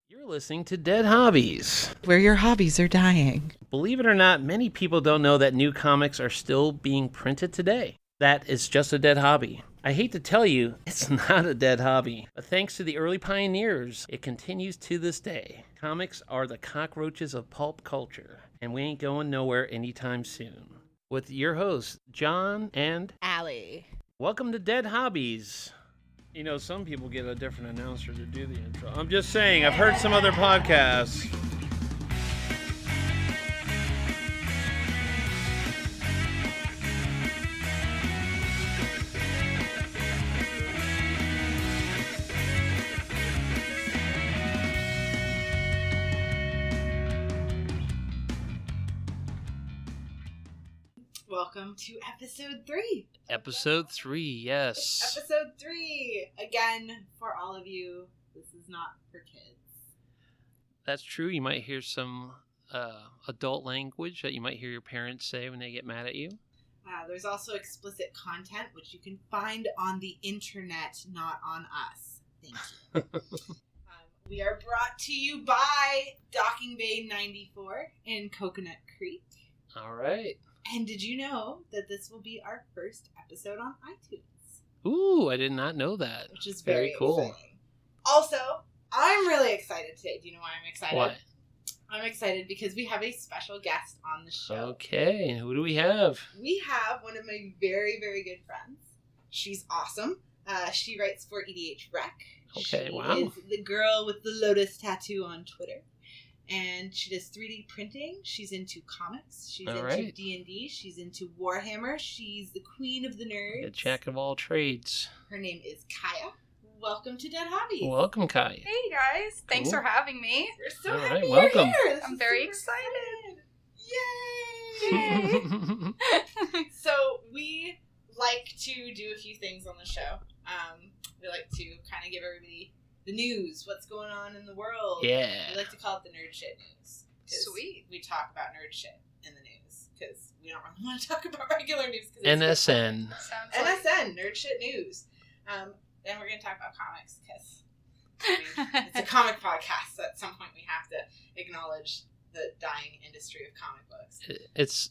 You're listening to Dead Hobbies, where your hobbies are dying. Believe it or not, many people don't know that new comics are still being printed today. That is just a dead hobby. I hate to tell you, it's not a dead hobby. But thanks to the early pioneers, it continues to this day. Comics are the cockroaches of pulp culture, and we ain't going nowhere anytime soon. With your hosts, John and Aly. Welcome to Dead Hobbies. You know, some people get a different announcer to do the intro. I'm just saying, I've heard some other podcasts. Welcome to episode 3. Episode 3, yes. Episode 3. Again, for all of you, this is not for kids. That's true. You might hear some adult language that you might hear your parents say when they get mad at you. There's also explicit content, which you can find on the internet, not on us. Thank you. We are brought to you by Docking Bay 94 in Coconut Creek. All right. And did you know that this will be our first episode on iTunes? Ooh, I did not know that. Which is very cool. exciting. Also, I'm really excited today. Do you know why I'm excited? Why? I'm excited because we have a special guest on the show. Okay, who do we have? We have one of my very, very good friends. She's awesome. She writes for EDH Rec. Okay, she wow. is the girl with the lotus tattoo on Twitter. And she does 3D printing. She's into comics. She's into D&D. She's into Warhammer. She's the queen of the nerds. A jack of all trades. Her name is Kaya. Welcome to Dead Hobbies. Welcome, Kaya. Hey guys, thanks for having me. We're so All happy right, you're welcome. here. I'm very excited. Yay! So we like to do a few things on the show. We like to kind of give everybody the news, what's going on in the world. Yeah. We like to call it the nerd shit news. Sweet. We talk about nerd shit in the news because we don't really want to talk about regular news. NSN. Sounds NSN, nerd shit news. Then we're going to talk about comics because it's a comic podcast. So at some point we have to acknowledge the dying industry of comic books. It's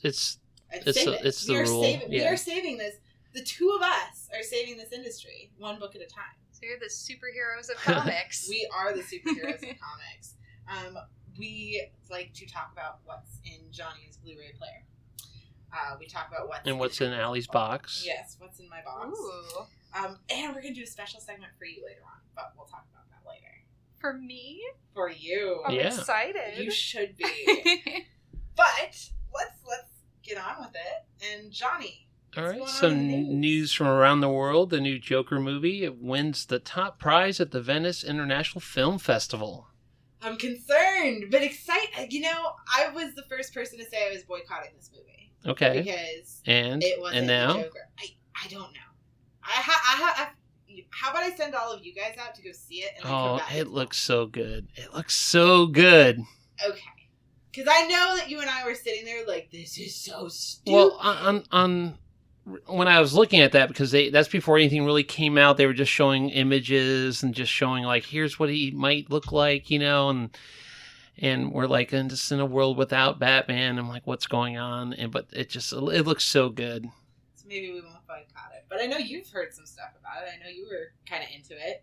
the we are rule. We are saving this. The two of us are saving this industry one book at a time. So you're the superheroes of comics. We are the superheroes of comics. We like to talk about what's in Johnny's Blu-ray player. We talk about what's in Aly's box. Yes, what's in my box. Ooh. And we're going to do a special segment for you later on, but we'll talk about that later. For me? For you. I'm Yeah. excited. You should be. But let's get on with it. And Johnny. All right, what's going on some in the news from around the world. The new Joker movie, it wins the top prize at the Venice International Film Festival. I'm concerned, but excited. You know, I was the first person to say I was boycotting this movie. Okay. Because And it wasn't now? the Joker. I don't know. How about I send all of you guys out to go see it? And then come back it looks so good. It looks so good. Okay. Because I know that you and I were sitting there like, this is so stupid. Well, on when I was looking at that, because that's before anything really came out, they were just showing images and just showing, like, here's what he might look like, you know, and we're like, and just in a world without Batman. I'm like, what's going on? But it looks so good. So maybe we won't boycott it. But I know you've heard some stuff about it. I know you were kind of into it.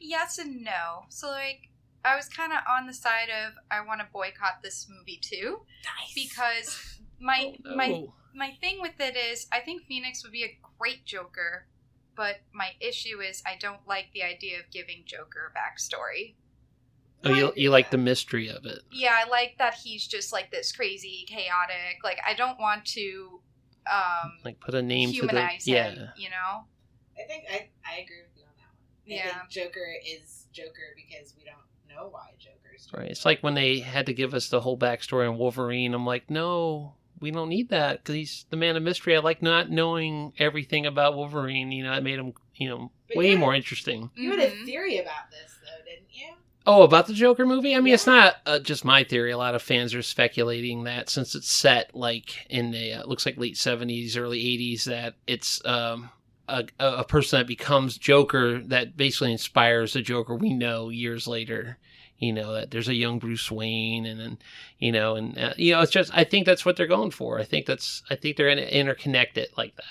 Yes and no. So, like, I was kind of on the side of, I want to boycott this movie too. Nice. Because my thing with it is, I think Phoenix would be a great Joker, but my issue is I don't like the idea of giving Joker a backstory. Oh, you like the mystery of it. Yeah, I like that he's just like this crazy, chaotic, like, I don't want to like put a name humanize to the him, you know? I think I agree with you on that one. I think Joker is Joker because we don't know why Joker's Joker. Right. It's like when they had to give us the whole backstory on Wolverine. I'm like, no, we don't need that because he's the man of mystery. I like not knowing everything about Wolverine. You know, it made him, way more interesting. You had a theory about this, though, didn't you? Oh, about the Joker movie? I mean, It's not just my theory. A lot of fans are speculating that since it's set like in the looks like late 70s, early 80s, that it's a person that becomes Joker that basically inspires the Joker we know years later. that there's a young Bruce Wayne, and then, it's just, I think that's what they're going for. I think they're going to interconnect it like that.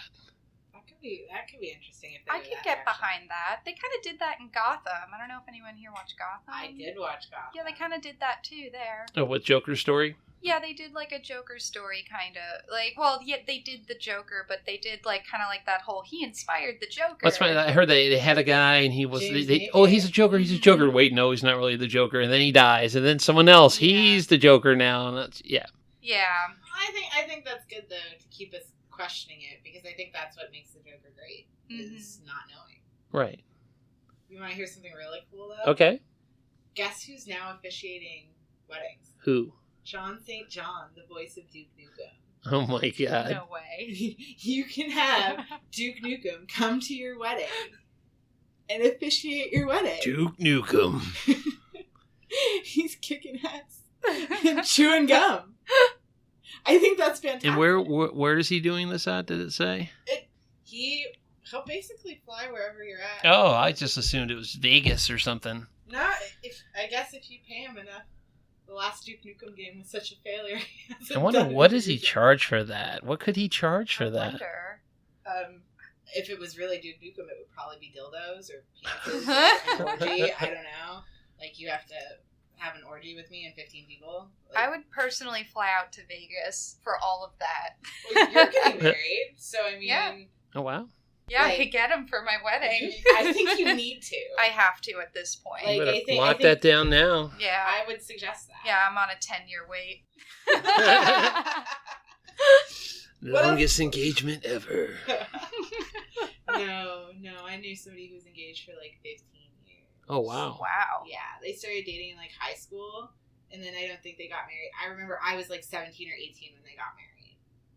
That could be interesting. If they I go could that get direction. behind that. They kind of did that in Gotham. I don't know if anyone here watched Gotham. I did watch Gotham. Yeah, they kind of did that too there. Oh, with Joker's story? Yeah, they did like a Joker story, kind of. Like, well, yeah, they did the Joker, but they did like kind of like that whole, he inspired the Joker. That's funny. I heard they had a guy and he was, James he's a Joker, he's a Joker. Wait, no, he's not really the Joker. And then he dies. And then someone else, he's the Joker now. And that's, Yeah. I think that's good, though, to keep us questioning it, because I think that's what makes the Joker great, is not knowing. Right. You want to hear something really cool, though? Okay. Guess who's now officiating weddings? Who? John St. John, the voice of Duke Nukem. Oh my God. No way. You can have Duke Nukem come to your wedding and officiate your wedding. Duke Nukem. He's kicking ass and chewing gum. I think that's fantastic. And where is he doing this at, did it say? He'll basically fly wherever you're at. Oh, I just assumed it was Vegas or something. No, I guess if you pay him enough. The last Duke Nukem game was such a failure. I wonder, what does he charge for that? What could he charge for that? Wonder. If it was really Duke Nukem, it would probably be dildos or penises or an orgy. I don't know. Like, you have to have an orgy with me and 15 people. Like, I would personally fly out to Vegas for all of that. Well, you're getting married, so I mean... Yeah. Oh, wow. Yeah, Like, I could get him for my wedding. I think you need to. I have to at this point. Like, You better I think- lock that down now. Yeah. I would suggest that. Yeah, I'm on a 10-year wait. Longest engagement ever. No, I knew somebody who was engaged for like 15 years. Oh, wow. Wow. Yeah, they started dating in like high school, and then I don't think they got married. I remember I was like 17 or 18 when they got married.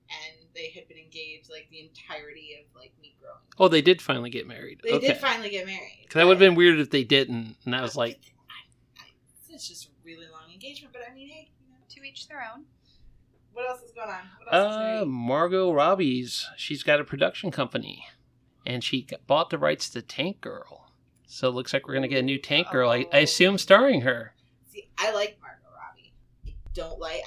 And they had been engaged like the entirety of like me growing up. Oh, they did finally get married. They Okay. did finally get married. Because that would have been weird if they didn't. And I was like, It's just a really long engagement, but I mean, hey, To each their own. what else is going on? What else is new? Margot Robbie's, she's got a production company. And she bought the rights to Tank Girl. So it looks like we're going to get a new Tank Girl. I assume starring her. See, I like Margot Robbie.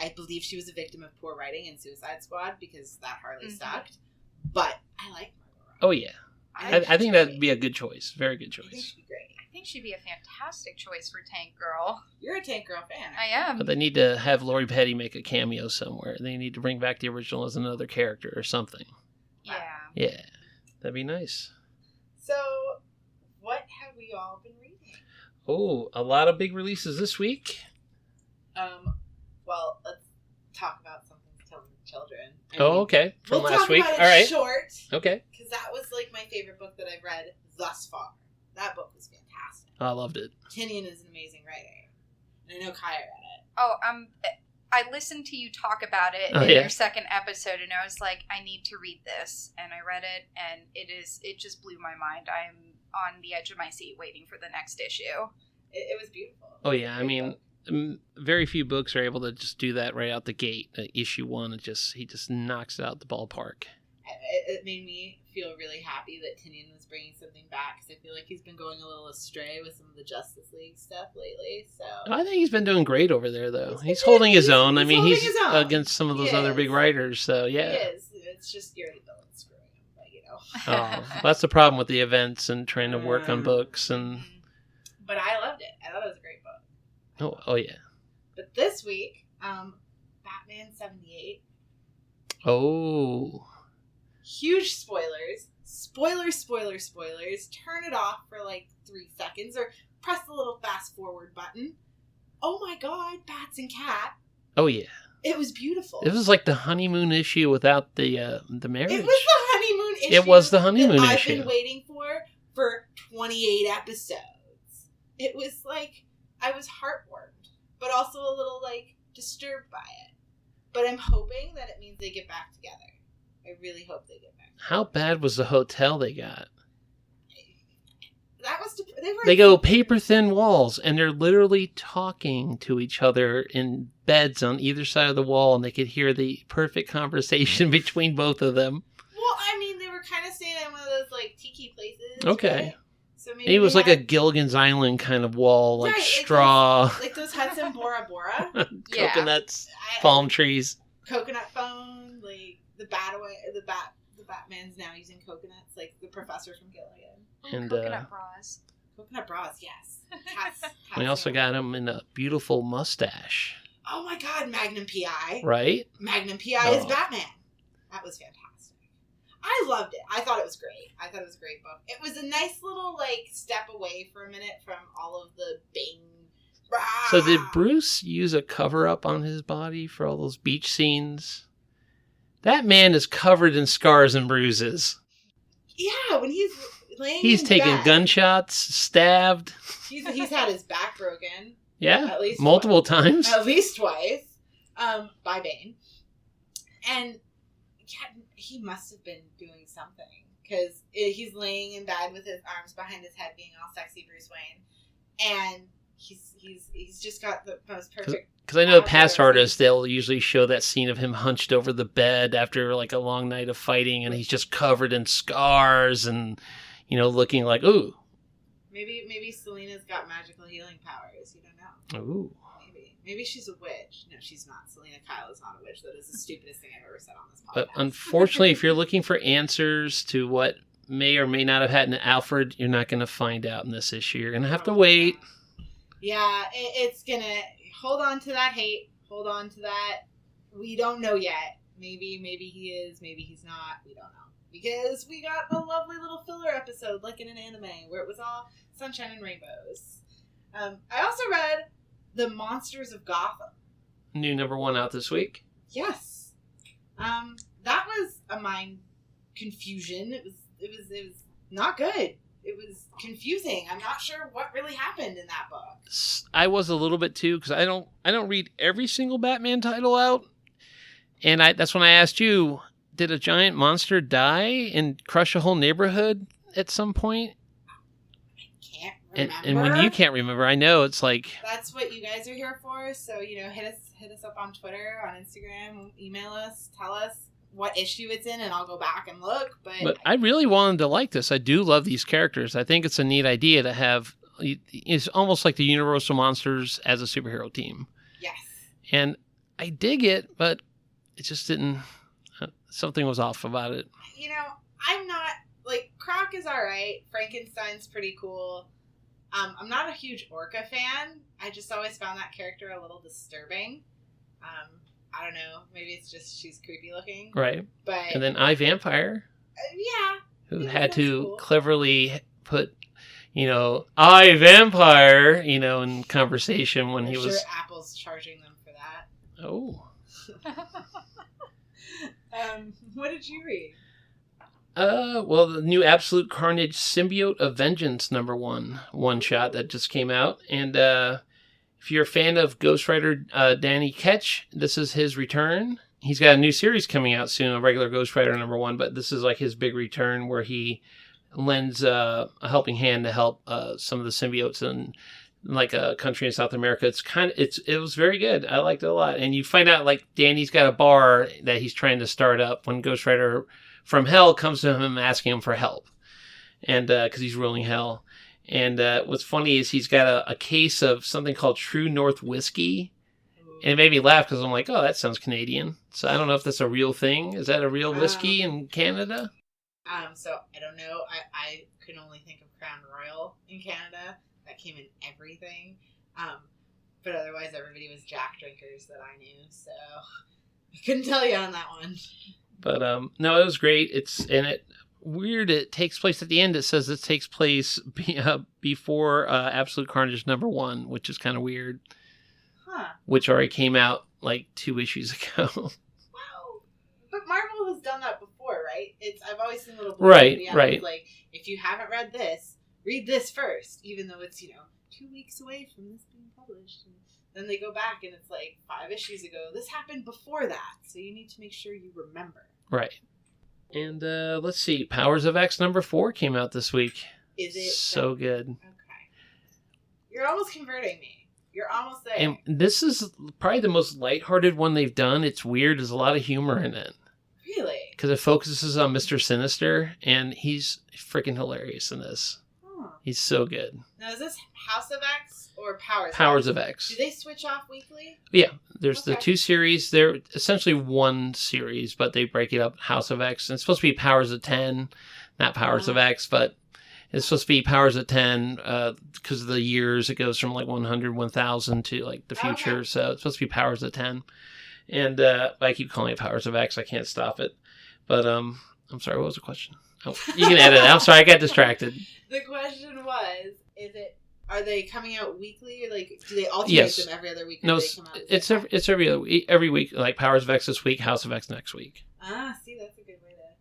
I believe she was a victim of poor writing in Suicide Squad because that hardly sucked. But I like Margot Robbie. Oh, yeah. I think that'd be a good choice. Very good I think choice. she'd be great. I think she'd be a fantastic choice for Tank Girl. You're a Tank Girl fan. I am. But they need to have Lori Petty make a cameo somewhere. They need to bring back the original as another character or something. Yeah. Yeah. That'd be nice. So, what have we all been reading? Oh, a lot of big releases this week. Well, let's talk about something to tell the children. Okay. From we'll last talk week. about it All right. short. Okay. Because that was like my favorite book that I've read thus far. That book was fantastic. I loved it. Tinian is an amazing writer. And I know Kaya read it. Oh, I listened to you talk about it Oh, in yeah. your second episode, and I was like, I need to read this. And I read it, and it just blew my mind. I'm on the edge of my seat waiting for the next issue. It was beautiful. Oh, yeah. I Great mean, book. very few books are able to just do that right out the gate. Issue 1, he just knocks it out the ballpark. It made me feel really happy that Tinian was bringing something back because I feel like he's been going a little astray with some of the Justice League stuff lately. So I think he's been doing great over there, though. He's He's holding his he's- own. I he's mean, holding he's his own. against some of those He other is. big writers, so yeah. He is. It's just you're the villain screwing him, but you know. Oh, that's the problem with the events and trying to work on books and. But I loved it. I thought it was a great book. Oh yeah. But this week, Batman 78. Oh. Huge spoilers. Spoilers. Turn it off for like 3 seconds or press the little fast forward button. Oh my god, bats and cat. Oh yeah. It was beautiful. It was like the honeymoon issue without the marriage. It was the honeymoon issue. It was the honeymoon that issue. I've been waiting for 28 episodes. It was like I was heartwarmed, but also a little like disturbed by it. But I'm hoping that it means they get back together. I really hope they get back together. How bad was the hotel they got? That was They go paper thin walls, and they're literally talking to each other in beds on either side of the wall, and they could hear the perfect conversation between both of them. Well, I mean, they were kind of staying in one of those like tiki places. Okay. Right? So maybe He was they like a had- Gilligan's Island kind of wall, like Right, straw, like those Hudson Bora Bora, Yeah. coconuts, palm trees. coconut phone, like the Batman's now using coconuts, like the professor from Gilligan. And Coconut bras. Coconut bras, yes. Cats we also got him in a beautiful mustache, Oh my God, Magnum PI. right? Magnum PI is Oh. Batman. That was fantastic. I loved it. I thought it was great. I thought it was a great book. It was a nice little like step away for a minute from all of the bang. So did Bruce use a cover-up on his body for all those beach scenes? That man is covered in scars and bruises. Yeah, when he's laying He's in taken bed, gunshots, stabbed. He's had his back broken Yeah, At least multiple times. at least twice by Bane, and yeah, he must have been doing something because he's laying in bed with his arms behind his head, being all sexy Bruce Wayne, and he's just got the most perfect. Because I know I've past never artists, they'll usually show that scene of him hunched over the bed after like a long night of fighting, and he's just covered in scars and, looking like, ooh. Maybe Selena's got magical healing powers. You don't know. Ooh. Maybe she's a witch. No, she's not. Selena Kyle is not a witch. That is the stupidest thing I've ever said on this podcast. But unfortunately, if you're looking for answers to what may or may not have happened to Alfred, you're not going to find out in this issue. You're going to have to wait. Yeah, it's gonna hold on to that hate. Hold on to that. We don't know yet. Maybe he is. Maybe he's not. We don't know. Because we got a lovely little filler episode, like in an anime, where it was all sunshine and rainbows. I also read The Monsters of Gotham. New #1 out this week. Yes. That was a mind confusion. It was not good. It was confusing. I'm not sure what really happened in that book. I was a little bit too, because I don't read every single Batman title out. And that's when I asked you, did a giant monster die and crush a whole neighborhood at some point? Can't remember. And when you can't remember, I know it's like... That's what you guys are here for. So, hit us up on Twitter, on Instagram, email us, tell us what issue it's in, and I'll go back and look. But I really wanted to like this. I do love these characters. I think it's a neat idea to have... It's almost like the Universal Monsters as a superhero team. Yes. And I dig it, but it just didn't... something was off about it. I'm not... Like, Croc is alright. Frankenstein's pretty cool. I'm not a huge Orca fan. I just always found that character a little disturbing. I don't know. Maybe it's just she's creepy looking. Right. But And then iVampire, yeah. who Yeah, had that's to cool. cleverly put, iVampire, in conversation when I'm he sure was... Apple's charging them for that. Oh. What did you read? Well, the new Absolute Carnage Symbiote of Vengeance #1 one-shot that just came out. And if you're a fan of Ghost Rider Danny Ketch, this is his return. He's got a new series coming out soon, a regular Ghost Rider #1, but this is like his big return where he lends a helping hand to help some of the symbiotes in like a country in South America. It was very good. I liked it a lot. And you find out like Danny's got a bar that he's trying to start up when Ghost Rider from Hell comes to him asking him for help, and because he's ruling Hell. And what's funny is he's got a case of something called True North Whiskey, and it made me laugh because I'm like, oh, that sounds Canadian. So I don't know if that's a real thing. Is that a real whiskey in Canada? So I don't know. I can only think of Crown Royal in Canada. That came in everything. But otherwise, everybody was Jack drinkers that I knew. So I couldn't tell you on that one. But no, it was great. Weird. It takes place at the end. It says it takes place before Absolute Carnage #1, which is kind of weird. Huh. Which already came out like 2 issues ago. Wow. But Marvel has done that before, right? I've always seen little Right, videos, right. Like, if you haven't read this, read this first, even though it's 2 weeks away from this being published. And then they go back and it's like 5 issues ago. This happened before that, so you need to make sure you remember. Right. And let's see. Powers of X #4 came out this week. Is it so good? Okay. You're almost converting me. You're almost there. And this is probably the most lighthearted one they've done. It's weird. There's a lot of humor in it. Really? Because it focuses on Mr. Sinister, and he's freaking hilarious in this. Huh. He's so good. Now, is this House of X or Powers? Powers of X. Do they switch off weekly? Yeah, there's the Okay. 2 series. They're essentially one series, but they break it up. House of X. And it's supposed to be Powers of 10, not Powers of X, but it's supposed to be Powers of 10 because of the years. It goes from like 100, 1000 to like the future. Okay. So it's supposed to be Powers of 10. And I keep calling it Powers of X. I can't stop it. But I'm sorry, what was the question? Oh, you can edit it. I'm sorry, I got distracted. The question was, are they coming out weekly, or like do they alternate Yes. them every other week? Or No, do they come out it's every other week, every week. Like Powers of X this week, House of X next week. See, that's a good way to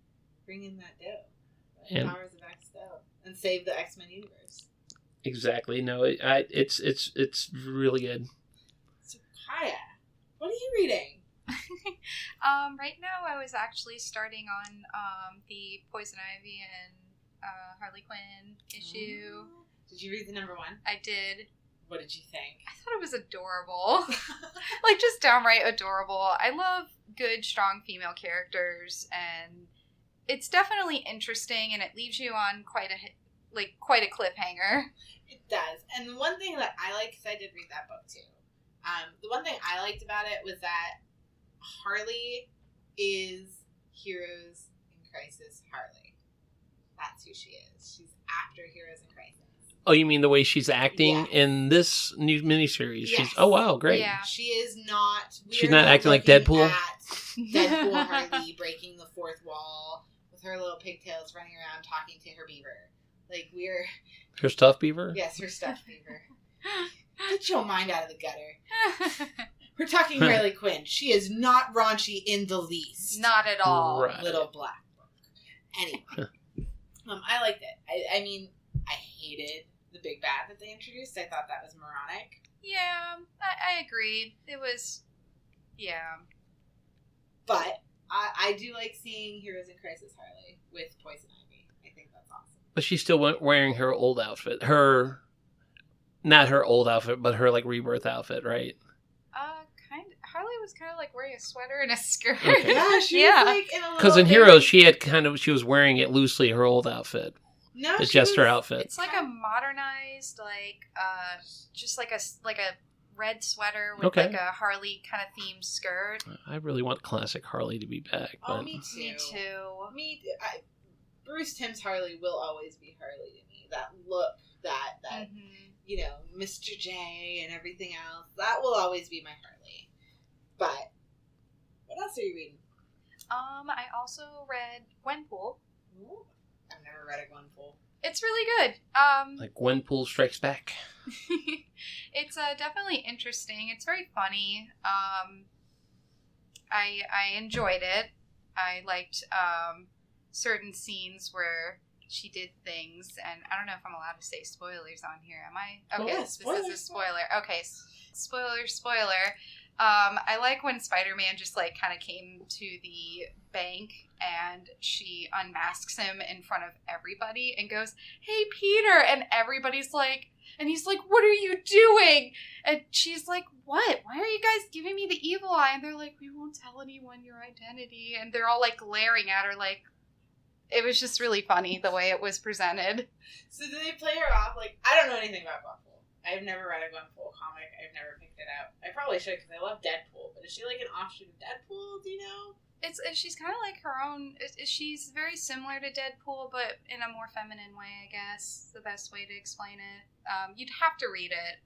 bring in that dough. And- Powers of X dough. And save the X-Men universe. Exactly. No, it's really good. So Kaya, what are you reading? Right now I was actually starting on the Poison Ivy and Harley Quinn issue. Did you read the number 1? I did. What did you think? I thought it was adorable. Like, just downright adorable. I love good, strong female characters, and it's definitely interesting, and it leaves you on quite a cliffhanger. It does. And the one thing that I like, because I did read that book too, the one thing I liked about it was that Harley is Heroes in Crisis Harley. That's who she is. She's after Heroes in Crisis. Oh, you mean the way she's acting Yes. in this new miniseries? Yes. She's wow, great. Yeah. She is not. She's not acting like Deadpool? Deadpool Harley breaking the fourth wall with her little pigtails running around talking to her beaver. Like, we're. Her stuffed beaver. Yes, her stuffed beaver. Get your mind out of the gutter. We're talking Harley Quinn. She is not raunchy in the least. Not at all. Right. Little black book. Anyway, I liked it. I mean, I hated the big bad that they introduced. I thought that was moronic. Yeah, I agree. It was, yeah. But I do like seeing Heroes in Crisis Harley with Poison Ivy. I think that's awesome. But she's still wearing her old outfit. Not her old outfit, but her like rebirth outfit, right? Harley was kind of like wearing a sweater and a skirt. Okay. Yeah, she Yeah. was like in a little. Because in thing. Heroes, she was wearing it loosely, her old outfit, No, the she jester was- outfit. It's like a modernized, just like a red sweater with Okay. like a Harley kind of themed skirt. I really want classic Harley to be back. Oh, But me too. Me too. Bruce Timm's Harley will always be Harley to me. That look, that Mhm. Mr. J and everything else, that will always be my Harley. But what else are you reading? I also read Gwenpool. Ooh, I've never read a Gwenpool. It's really good. like Gwenpool Strikes Back. It's definitely interesting. It's very funny. I enjoyed it. I liked certain scenes where she did things, and I don't know if I'm allowed to say spoilers on here. Am I? Okay, Yeah, this is a spoilers. spoiler. Okay, spoiler. I like when Spider-Man just like kind of came to the bank and she unmasks him in front of everybody and goes, "Hey, Peter," and everybody's like, and he's like, "What are you doing?" And she's like, "What? Why are you guys giving me the evil eye?" And they're like, "We won't tell anyone your identity." And they're all like glaring at her like, it was just really funny the way it was presented. So do they play her off? Like, I don't know anything about Gwenpool. I've never read a Gwenpool comic. I've never picked it out. I probably should because I love Deadpool. But is she like an offshoot of Deadpool? Do you know? She's kind of like her own. She's very similar to Deadpool, but in a more feminine way, I guess. The best way to explain it. You'd have to read it.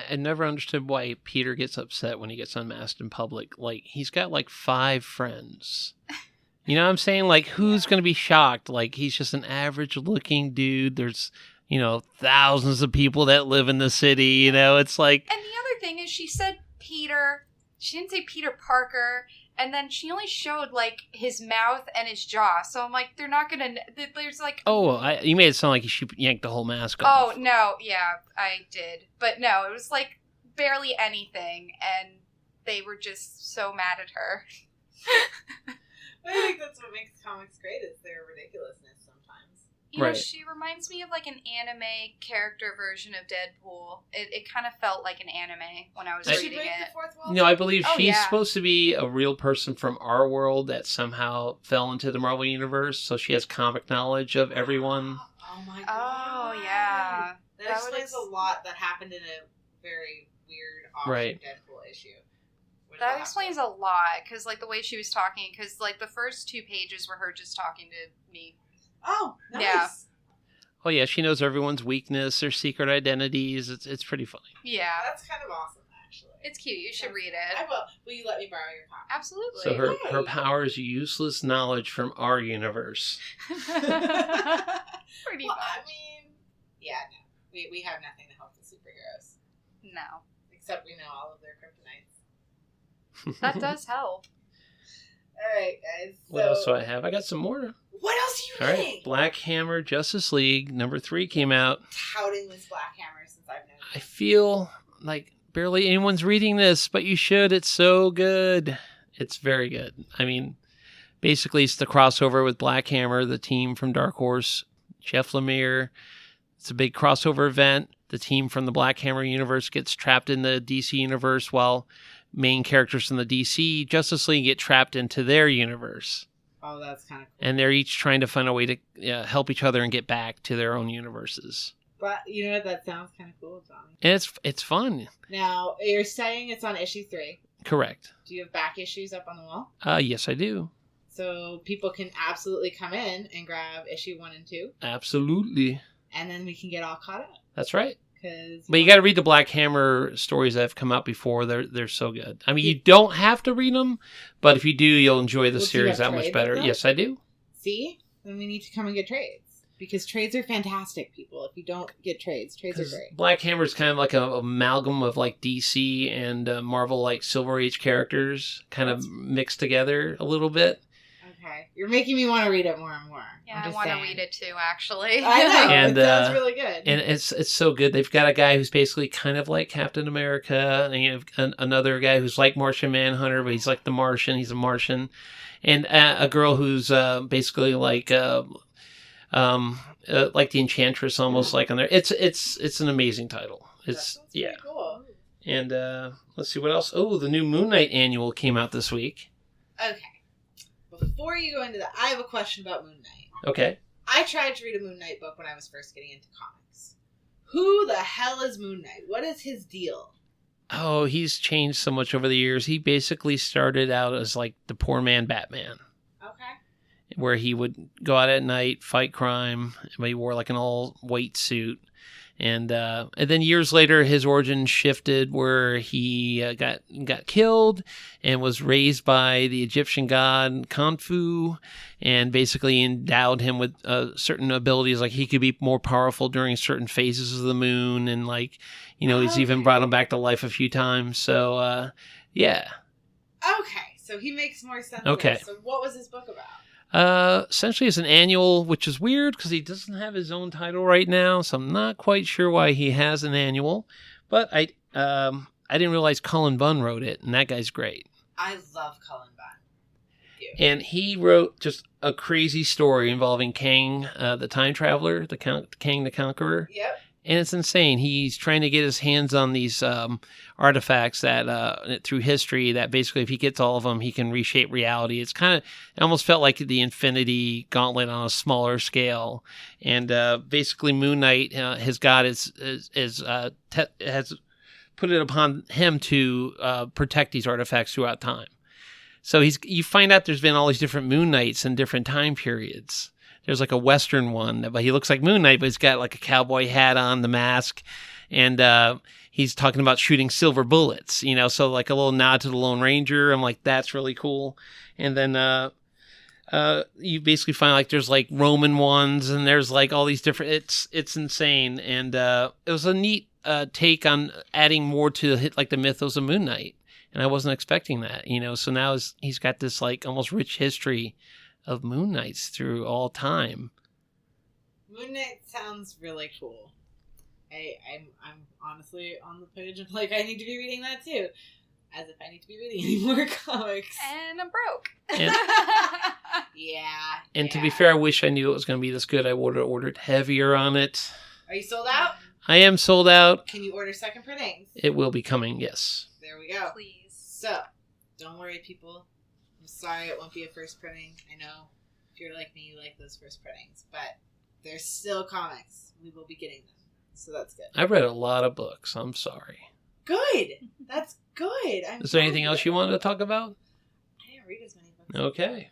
I never understood why Peter gets upset when he gets unmasked in public. Like, he's got like 5 friends. You know what I'm saying? Like, who's going to be shocked? Like, he's just an average looking dude. There's, thousands of people that live in the city. It's like. And the other thing is, she said Peter. She didn't say Peter Parker. And then she only showed, like, his mouth and his jaw. So I'm like, they're not going to... There's, like... Oh, you made it sound like you yanked the whole mask off. Oh, no. Yeah, I did. But no, it was, like, barely anything. And they were just so mad at her. I think that's what makes comics great is their ridiculousness sometimes. Right. She reminds me of, like, an anime character version of Deadpool. It kind of felt like an anime when I was Did she reading break it. the fourth wall? No, I believe Oh, she's yeah. supposed to be a real person from our world that somehow fell into the Marvel Universe, so she has comic knowledge of everyone. Oh Oh my god. Oh, yeah. That explains a lot that happened in a very weird offshoot Right. Deadpool issue. That explains a lot, because, like, the way she was talking, because, like, the first 2 pages were her just talking to me. Oh, nice. Yeah. Oh yeah, she knows everyone's weakness, their secret identities. It's pretty funny. Yeah. That's kind of awesome, actually. It's cute. You should read I it. will. Will you let me borrow your copy? Absolutely. So her Yay. power is useless knowledge from our universe. Pretty Well, much. I mean, yeah, no. We have nothing to help the superheroes. No. Except we know all of their kryptonites. That does help. Alright, guys. What else do I have? I got some more. What else are All you right, reading? Black Hammer Justice League #3 came out. Touting this Black Hammer since I've known I you. feel like barely anyone's reading this, but you should. It's so good. It's very good. I mean, basically, it's the crossover with Black Hammer, the team from Dark Horse, Jeff Lemire. It's a big crossover event. The team from the Black Hammer universe gets trapped in the DC universe, while main characters from the DC Justice League get trapped into their universe. Oh, that's kind of cool. And they're each trying to find a way to help each other and get back to their own universes. But you know what? That sounds kind of cool, Tommy. And it's fun. Now, you're saying it's on issue 3. Correct. Do you have back issues up on the wall? Yes, I do. So people can absolutely come in and grab issue 1 and 2, Absolutely. and then we can get all caught up. That's right. Cause But you got to read the Black Hammer stories that have come out before. They're so good. I mean, you don't have to read them, but if you do, you'll enjoy the Well, do you series have that much trades better. of them? Yes, I do. See? Then we need to come and get trades. Because trades are fantastic, people. If you don't get trades are great. Black Hammer is kind of like an amalgam of like DC and Marvel, like Silver Age characters, kind of mixed together a little bit. Okay. You're making me want to read it more and more. Yeah, I want to read it too, actually. I know. And, it sounds really good. And it's so good. They've got a guy who's basically kind of like Captain America, and you have another guy who's like Martian Manhunter, but he's like the Martian. He's a Martian, and a girl who's basically like the Enchantress, almost like on there. It's an amazing title. It's Pretty cool. And let's see what else. Oh, the new Moon Knight annual came out this week. Okay. Before you go into that, I have a question about Moon Knight. Okay. I tried to read a Moon Knight book when I was first getting into comics. Who the hell is Moon Knight? What is his deal? Oh, he's changed so much over the years. He basically started out as like the poor man Batman, Okay. where he would go out at night, fight crime, but he wore like an all-white suit. And then years later, his origin shifted where he got killed and was raised by the Egyptian god Khanfu, and basically endowed him with certain abilities, like he could be more powerful during certain phases of the moon, and like he's even brought him back to life a few times. So yeah. Okay, so he makes more sense. Okay. Now. So what was his book about? Essentially it's an annual, which is weird because he doesn't have his own title right now, so I'm not quite sure why he has an annual. But I didn't realize Cullen Bunn wrote it, and that guy's great. I love Cullen Bunn. And he wrote just a crazy story involving Kang, the time traveler, Kang the Conqueror. Yep. And it's insane. He's trying to get his hands on these artifacts that through history that basically if he gets all of them, he can reshape reality. It almost felt like the Infinity Gauntlet on a smaller scale. And basically Moon Knight, his god, has put it upon him to protect these artifacts throughout time. So you find out there's been all these different Moon Knights in different time periods. There's like a Western one, but he looks like Moon Knight, but he's got like a cowboy hat on, the mask, and he's talking about shooting silver bullets, so like a little nod to the Lone Ranger. I'm like, that's really cool. And then you basically find like there's like Roman ones, and there's like all these different, it's insane. And it was a neat take on adding more to like the mythos of Moon Knight. And I wasn't expecting that, so now he's got this like almost rich history of Moon Knights through all time. Moon Knight sounds really cool. I'm honestly on the page of like I need to be reading that too, as if I need to be reading any more comics. And I'm broke. And, yeah. To be fair, I wish I knew it was going to be this good. I would have ordered heavier on it. Are you sold out? I am sold out. Can you order second printings? It will be coming, yes. There we go. Please. So, don't worry, people. I'm sorry it won't be a first printing. I know if you're like me, you like those first printings, but there's still comics. We will be getting them. So that's good. I've read a lot of books. I'm sorry. Good. That's good. Is there anything else you wanted to talk about? I didn't read as many books. Okay.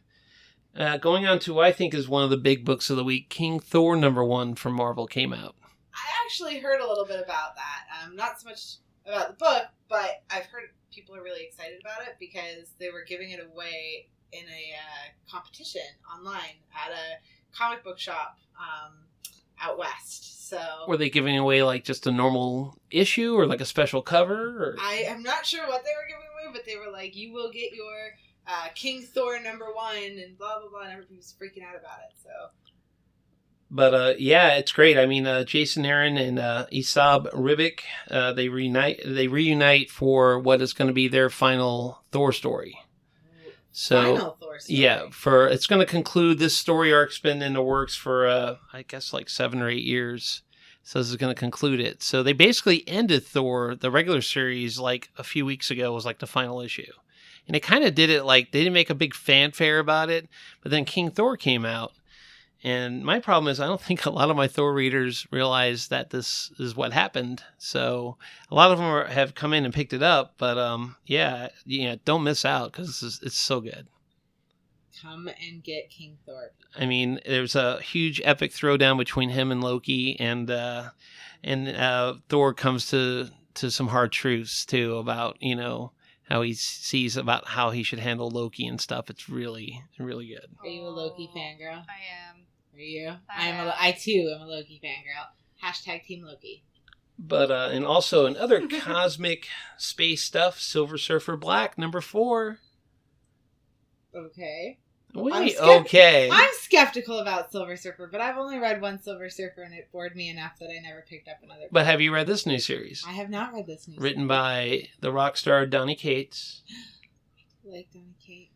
Going on to what I think is one of the big books of the week, King Thor #1 from Marvel came out. I actually heard a little bit about that. Not so much about the book, but I've heard people are really excited about it because they were giving it away in a competition online at a comic book shop out west. So Were they giving away like just a normal issue or like a special cover? Or? I am not sure what they were giving away, but they were like, you will get your King Thor #1 and blah, blah, blah. And everybody was freaking out about it. So, But yeah, it's great. I mean, Jason Aaron and Isab Ribic, they reunite for what is going to be their final Thor story. So, final Thor story. Yeah, it's going to conclude. This story arc's been in the works for I guess like 7 or 8 years. So this is going to conclude it. So they basically ended Thor, the regular series, like a few weeks ago was like the final issue. And they kind of did it like they didn't make a big fanfare about it, but then King Thor came out. And my problem is I don't think a lot of my Thor readers realize that this is what happened. So a lot of them have come in and picked it up, but yeah, don't miss out because it's so good. Come and get King Thor. I mean, there's a huge epic throwdown between him and Loki, and Thor comes to some hard truths too about how he sees about how he should handle Loki and stuff. It's really, really good. Are you a Loki fangirl? I am. Are you? I I too am a Loki fangirl. # Team Loki. But and also in other cosmic space stuff, Silver Surfer Black #4. Okay. Wait, okay. I'm skeptical about Silver Surfer, but I've only read one Silver Surfer and it bored me enough that I never picked up another book. But have you read this new series? I have not read this new Written series. by the rock star Donny Cates. I like Donny Cates.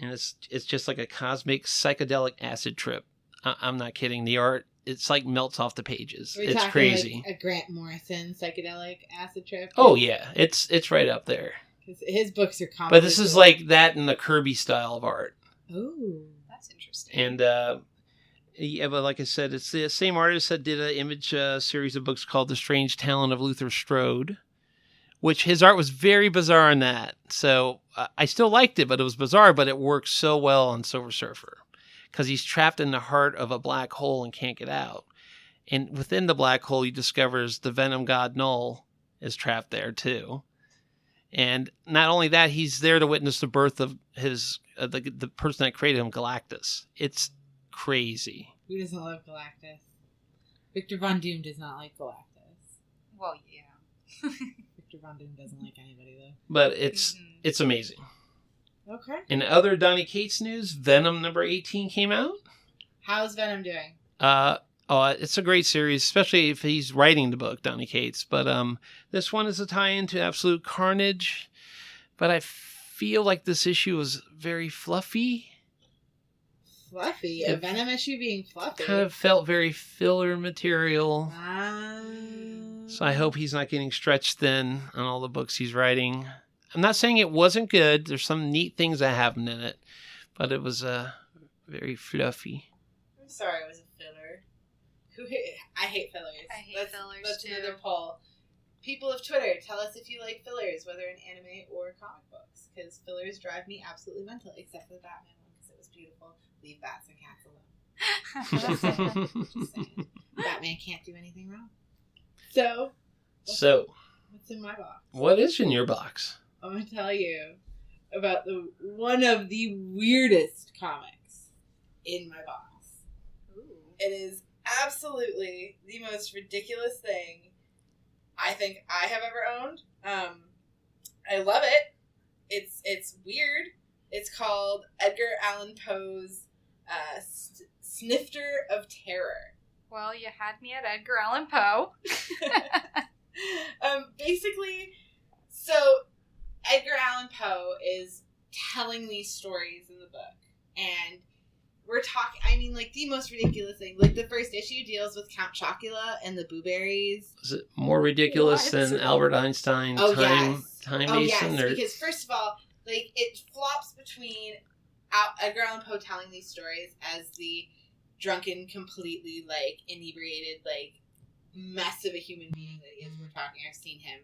And it's just like a cosmic psychedelic acid trip. I'm not kidding. The art, it's like melts off the pages. Are we It's talking crazy. like a Grant Morrison psychedelic acid trip? Oh yeah, it's right up there. Because his books are comic. But this is like that in the Kirby style of art. Ooh. That's interesting. And yeah, but like I said, it's the same artist that did an Image series of books called The Strange Talent of Luther Strode, which his art was very bizarre in that. So I still liked it, but it was bizarre, but it works so well on Silver Surfer because he's trapped in the heart of a black hole and can't get out. And within the black hole, he discovers the Venom god Null is trapped there too. And not only that, he's there to witness the birth of his the person that created him, Galactus. It's crazy. Who doesn't love Galactus? Victor Von Doom does not like Galactus. Well, yeah. Victor Von Doom doesn't like anybody, though. But it's amazing. Okay. In other Donny Cates news, Venom #18 came out. How's Venom doing? It's a great series, especially if he's writing the book, Donny Cates. But this one is a tie-in to Absolute Carnage. But I feel like this issue was very fluffy. Fluffy? A Venom issue being fluffy? Kind of felt very filler material. Um, So I hope he's not getting stretched thin on all the books he's writing. I'm not saying it wasn't good. There's some neat things that happened in it. But it was very fluffy. I'm sorry it was a filler. I hate fillers. I hate fillers, That's too. another poll. People of Twitter, tell us if you like fillers, whether in anime or comic books. Because fillers drive me absolutely mental, except for the Batman one, because it was beautiful. Leave bats and cats alone. Just saying. Batman can't do anything wrong. So, what's in my box? What is in your box? I'm going to tell you about one of the weirdest comics in my box. Ooh. It is absolutely the most ridiculous thing I think I have ever owned. I love it. It's weird. It's called Edgar Allan Poe's Snifter of Terror. Well, you had me at Edgar Allan Poe. Basically, so Edgar Allan Poe is telling these stories in the book, and we're talking, I mean, like, the most ridiculous thing. Like, the first issue deals with Count Chocula and the Blueberries. Is it more ridiculous What? than Albert Einstein Time Oh, Mason? yes, Or... because first of all, like, it flops between Edgar Allan Poe telling these stories as the drunken, completely, like, inebriated, like, mess of a human being that he is. We're talking, I've seen him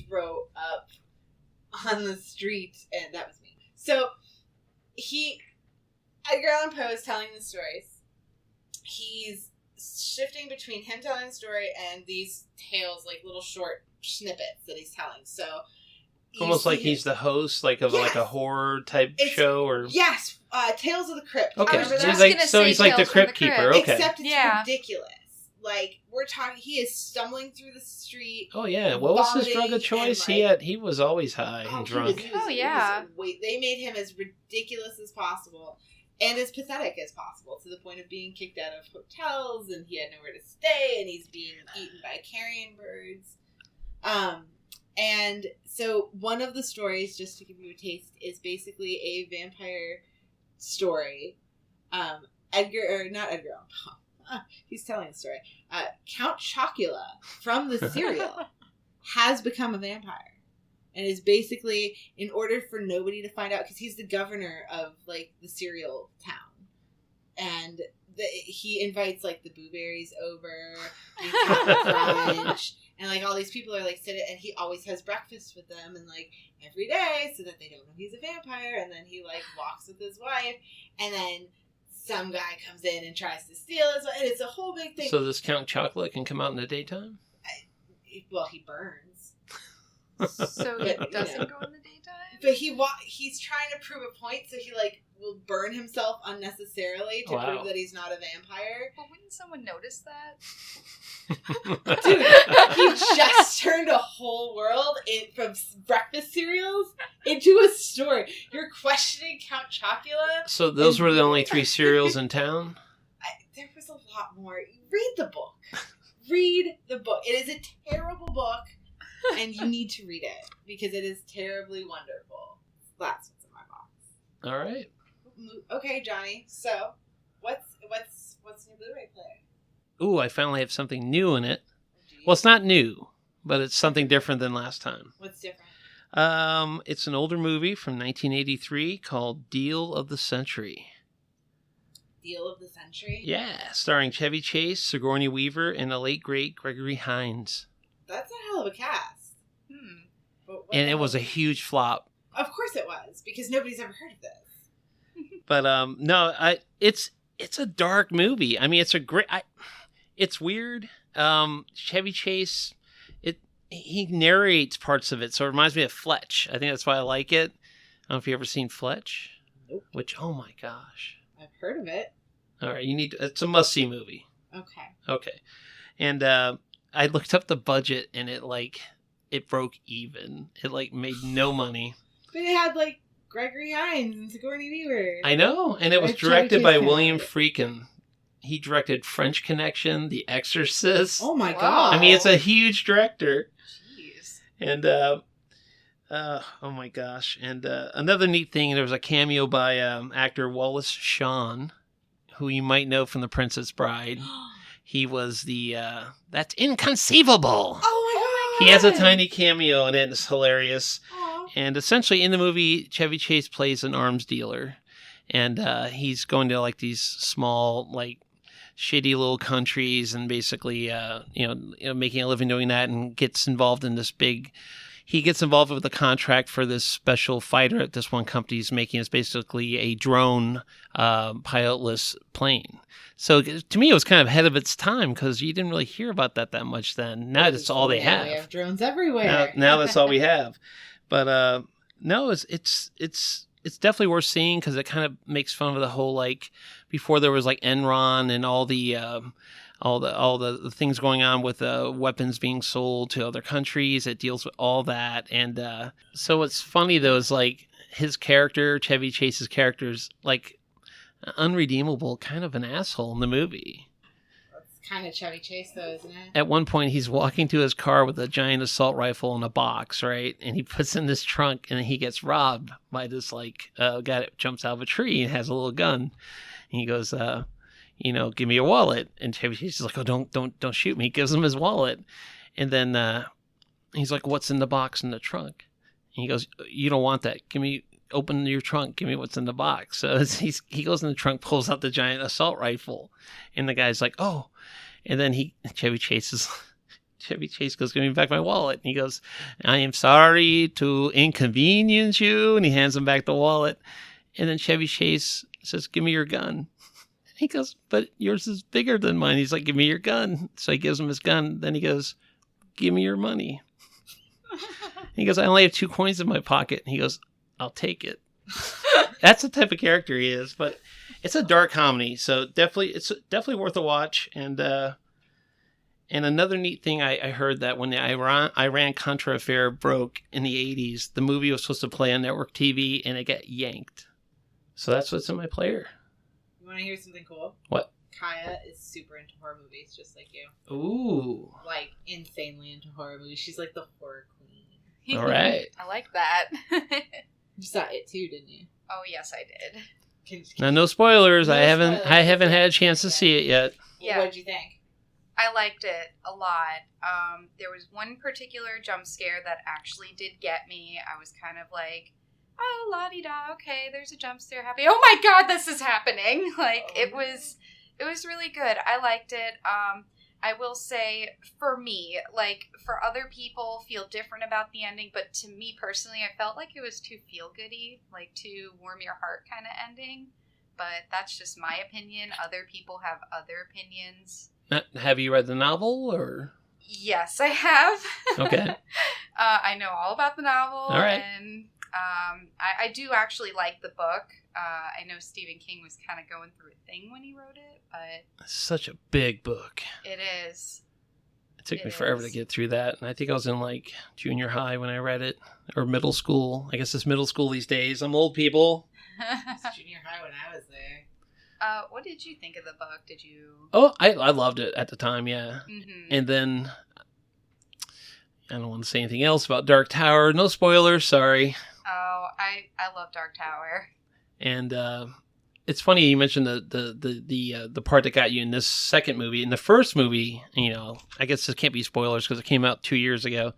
throw up on the street, and that was me. So, Edgar Allan Poe is telling the stories. He's shifting between him telling the story and these tales, like little short snippets that he's telling. So almost like he's the host, like of like a horror type show, or yes, Tales of the Crypt. Okay, I was so he's like the Crypt Keeper. Okay, except it's ridiculous. Like, we're talking, he is stumbling through the street. Oh yeah, what was his drug of choice? Like, he was always high and drunk. They made him as ridiculous as possible. And as pathetic as possible, to the point of being kicked out of hotels, and he had nowhere to stay, and he's being eaten by carrion birds. And so one of the stories, just to give you a taste, is basically a vampire story. Not Edgar Allan Poe. He's telling the story. Count Chocula from the cereal has become a vampire. And is basically, in order for nobody to find out, because he's the governor of, like, the cereal town. And he invites, like, the Blueberries over, Crunch, and, like, all these people are, like, sitting, and he always has breakfast with them, and, like, every day, so that they don't know he's a vampire, and then he, like, walks with his wife, and then some guy comes in and tries to steal his wife, and it's a whole big thing. So this Count Chocolate can come out in the daytime? Well, he burns. So it doesn't go in the daytime? But he's trying to prove a point, so he, like, will burn himself unnecessarily to prove that he's not a vampire. Well, wouldn't someone notice that? Dude, he just turned a whole world from breakfast cereals into a story. You're questioning Count Chocula? So those were the only 3 cereals in town? There was a lot more. Read the book. Read the book. It is a terrible book. And you need to read it because it is terribly wonderful. That's what's in my box. All right. Okay, Johnny. So, what's in your Blu-ray player? Ooh, I finally have something new in it. Well, it's not new, but it's something different than last time. What's different? It's an older movie from 1983 called Deal of the Century. Deal of the Century? Yeah, starring Chevy Chase, Sigourney Weaver, and the late great Gregory Hines. That's a hell of a cast. And it was a huge flop. Of course it was, because nobody's ever heard of this. But no, it's a dark movie. I mean, it's a great. It's weird. Chevy Chase, he narrates parts of it, so it reminds me of Fletch. I think that's why I like it. I don't know if you've ever seen Fletch. Nope. Which, oh my gosh, I've heard of it. All right, it's a must-see movie. Okay, and I looked up the budget, and it broke even. It made no money. But it had Gregory Hines and Sigourney Weaver. I know, and it was directed by William Friedkin. He directed French Connection, The Exorcist. Oh my god! I mean, it's a huge director. Jeez. And oh my gosh! And another neat thing, there was a cameo by actor Wallace Shawn, who you might know from The Princess Bride. He was that's inconceivable. Oh my god! He has a tiny cameo in it, and it's hilarious. Aww. And essentially, in the movie, Chevy Chase plays an arms dealer, and he's going to these small, shitty little countries, and basically, making a living doing that, and gets involved in this big. He gets involved with a contract for this special fighter that this one company is making. It's basically a drone, pilotless plane. So to me, it was kind of ahead of its time because you didn't really hear about that much then. Now that's all they have. We have drones everywhere. Now that's all we have. But no, it's definitely worth seeing because it kind of makes fun of the whole before there was Enron and all the things going on with weapons being sold to other countries. It deals with all that. And so what's funny though is his character, Chevy Chase's character, is unredeemable, kind of an asshole in the movie. That's kind of Chevy Chase though, isn't it? At one point he's walking to his car with a giant assault rifle in a box, right? And he puts in this trunk and he gets robbed by this guy that jumps out of a tree and has a little gun. And he goes, give me your wallet. And Chevy Chase is like, oh, don't shoot me. He gives him his wallet. And then he's like, what's in the box in the trunk? And he goes, you don't want that. Give me open your trunk, give me what's in the box. So he goes in the trunk, pulls out the giant assault rifle, and the guy's like, oh. And then Chevy Chase goes, give me back my wallet. And he goes, I am sorry to inconvenience you. And he hands him back the wallet. And then Chevy Chase says, give me your gun. And he goes, but yours is bigger than mine. He's like, give me your gun. So he gives him his gun. Then he goes, give me your money. He goes, I only have 2 coins in my pocket. And he goes, I'll take it. That's the type of character he is. But it's a dark comedy, so it's definitely worth a watch. And another neat thing I heard that when the Iran-Contra affair broke in the 80s, the movie was supposed to play on network TV, and it got yanked. So that's what's in my player. You want to hear something cool? What? Kaya is super into horror movies, just like you. Ooh. Like, insanely into horror movies. She's like the horror queen. All right. I like that. You saw it too, didn't you? Oh, yes, I did. Now, no spoilers. No I haven't spoilers. had a chance to see it yet. Yeah. What did you think? I liked it a lot. There was one particular jump scare that actually did get me. I was kind of like, oh, la-di-da, okay, there's a jump scare happening. Oh my god, this is happening! Like, it was really good. I liked it. I will say, for me, like, for other people feel different about the ending, but to me personally, I felt like it was too feel-goody, like, too warm-your-heart kind of ending. But that's just my opinion. Other people have other opinions. Have you read the novel, or? Yes, I have. Okay. I know all about the novel. All right. And I do actually like the book. I know Stephen King was kind of going through a thing when he wrote it, but... It's such a big book. It is. It took me forever to get through that. And I think I was in, like, junior high when I read it. Or middle school. I guess it's middle school these days. I'm old, people. It's junior high when I was there. What did you think of the book? Did you... Oh, I loved it at the time, yeah. Mm-hmm. And then... I don't want to say anything else about Dark Tower. No spoilers, sorry. Oh, I love Dark Tower. And it's funny you mentioned the part that got you in this second movie. In the first movie, you know, I guess this can't be spoilers because it came out 2 years ago,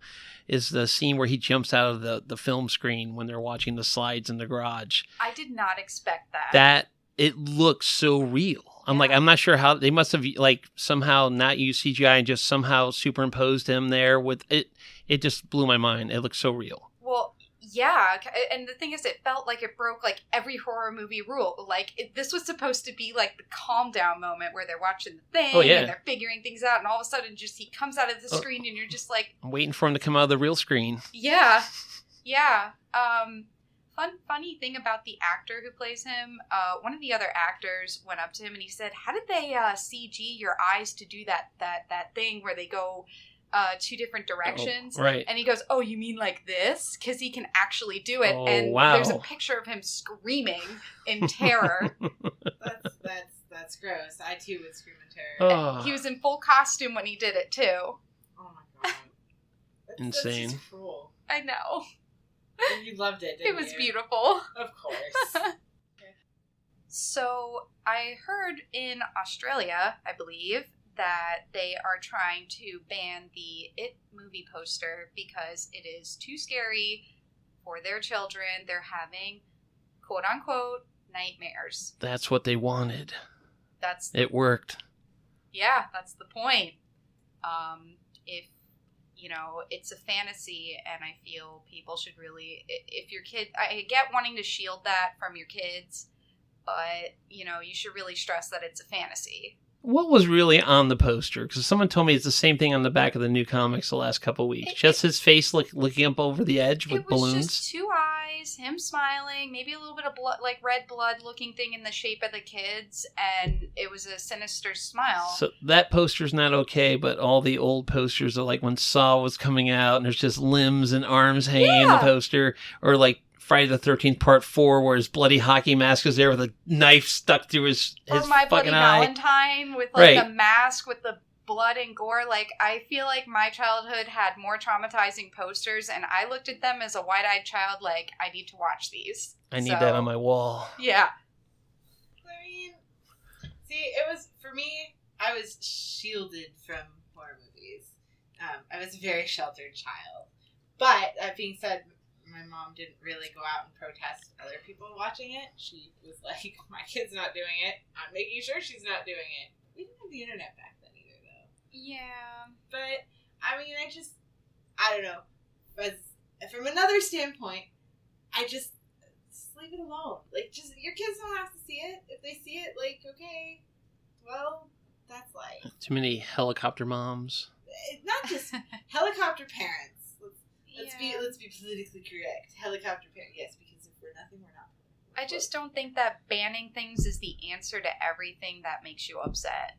is the scene where he jumps out of the film screen when they're watching the slides in the garage. I did not expect that. That, it looks so real. I'm like, I'm not sure how they must have like somehow not used CGI and just somehow superimposed him there with it. It just blew my mind. It looks so real. Well, yeah. And the thing is, it felt like it broke like every horror movie rule. Like this was supposed to be like the calm down moment where they're watching the thing and they're figuring things out. And all of a sudden just he comes out of the screen and you're just like, I'm waiting for him to come out of the real screen. Yeah. Yeah. Funny thing about the actor who plays him, one of the other actors went up to him and he said, how did they CG your eyes to do that thing where they go 2 different directions? Oh, right. And he goes, oh, you mean like this? Because he can actually do it. Oh, and wow. There's a picture of him screaming in terror. That's gross. I too would scream in terror. Oh. He was in full costume when he did it too. Oh my god. Insane. That's just cruel. I know. And you loved it, didn't It was you? beautiful. Of course. So I heard in Australia, I believe, that they are trying to ban the It movie poster because it is too scary for their children. They're having, quote unquote, nightmares. That's what they wanted. It worked. Yeah, that's the point. If you know, it's a fantasy, and I feel people should really, if your kid, I get wanting to shield that from your kids, but, you know, you should really stress that it's a fantasy. What was really on the poster? Because someone told me it's the same thing on the back of the new comics the last couple of weeks. Just his face looking up over the edge with balloons. It was just 2 eyes, him smiling, maybe a little bit of blood, like red blood looking thing in the shape of the kids, and it was a sinister smile. So that poster's not okay, but all the old posters are like when Saw was coming out and there's just limbs and arms hanging in the poster, or like Friday the 13th Part 4 where his bloody hockey mask is there with a knife stuck through his or My fucking Bloody eye. Valentine with like the mask with the blood and gore. Like, I feel like my childhood had more traumatizing posters, and I looked at them as a wide-eyed child like, I need to watch these. I need that on my wall. Yeah. I mean, see, it was, for me, I was shielded from horror movies. I was a very sheltered child. But, that being said, my mom didn't really go out and protest other people watching it. She was like, my kid's not doing it. I'm making sure she's not doing it. We didn't have the internet back then either, though. Yeah. But, I mean, I don't know. But from another standpoint, just leave it alone. Like, just, your kids don't have to see it. If they see it, like, okay, well, that's life. Too many helicopter moms. Not just helicopter parents. Let's Yeah. be politically correct. Helicopter parents, yes, because if we're nothing, we're not. I just don't think that banning things is the answer to everything that makes you upset.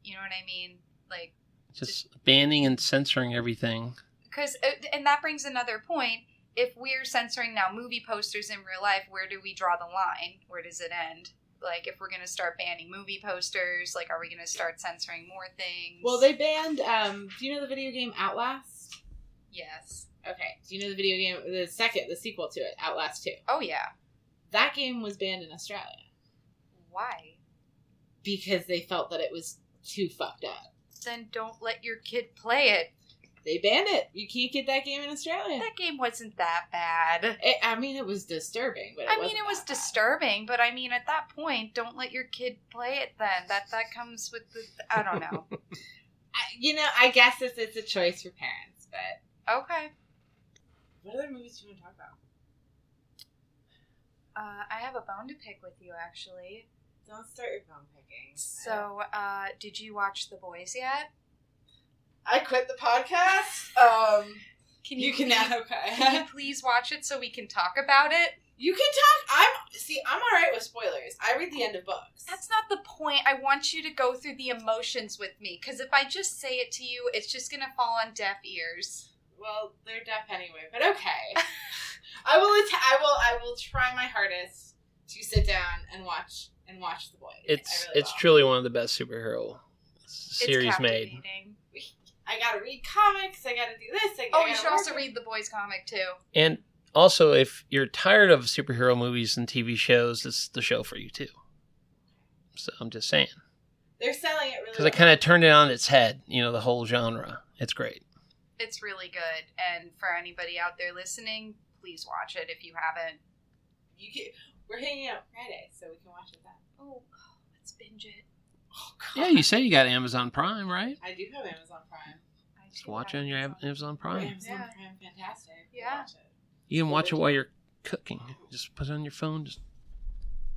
You know what I mean? Like, Just banning and censoring everything. because, and that brings another point. If we're censoring now movie posters in real life, where do we draw the line? Where does it end? Like, if we're going to start banning movie posters, like, are we going to start censoring more things? Well, they banned, do you know the video game Outlast? Yes. Okay. Do you know the video game, the sequel to it, Outlast 2? Oh, yeah. That game was banned in Australia. Why? Because they felt that it was too fucked up. Then don't let your kid play it. They banned it. You can't get that game in Australia. That game wasn't that bad. It was disturbing, but it was disturbing, but I mean, at that point, don't let your kid play it then. That comes with the, I don't know. I guess it's a choice for parents, but... Okay. What other movies do you want to talk about? I have a bone to pick with you, actually. Don't start your bone picking. So, did you watch The Boys yet? I quit the podcast. Can you please, now, can you please watch it so we can talk about it? You can talk. I'm all right with spoilers. I read the end of books. That's not the point. I want you to go through the emotions with me, because if I just say it to you, it's just gonna fall on deaf ears. Well, they're deaf anyway, but okay. I will try my hardest to sit down and watch The Boys. It's will. truly one of the best superhero series It's made. captivating. I gotta read comics. I gotta do this. You should also read the Boys comic too. And also, if you're tired of superhero movies and TV shows, this is the show for you too. So I'm just saying. They're selling it really Because I kind of turned it on its head, the whole genre. It's great. It's really good, and for anybody out there listening, please watch it if you haven't. We're hanging out Friday, so we can watch it then. Oh, let's binge it. Oh, God. Yeah, you say you got Amazon Prime, right? I do have Amazon Prime. Just watch it on your Amazon Prime. Amazon Prime, fantastic. Yeah. Watch it. You can watch it while you're cooking. Just put it on your phone. Just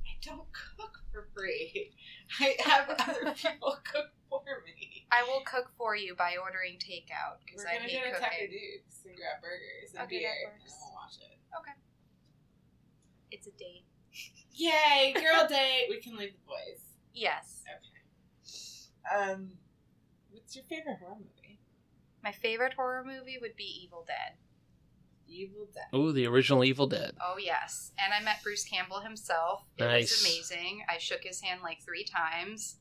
I don't cook for free. I have other people cook for me. I will cook for you by ordering takeout, because We're I gonna hate go to Tucker cooking. Duke's and grab burgers and Okay, beer, that and works. we'll watch it. Okay. It's a date. Yay, girl date! We can leave the boys. Yes. Okay. What's your favorite horror movie? My favorite horror movie would be Evil Dead. Evil Dead. oh, the original Evil Dead. Oh, yes. And I met Bruce Campbell himself. It Nice. was amazing. I shook his hand like 3 times,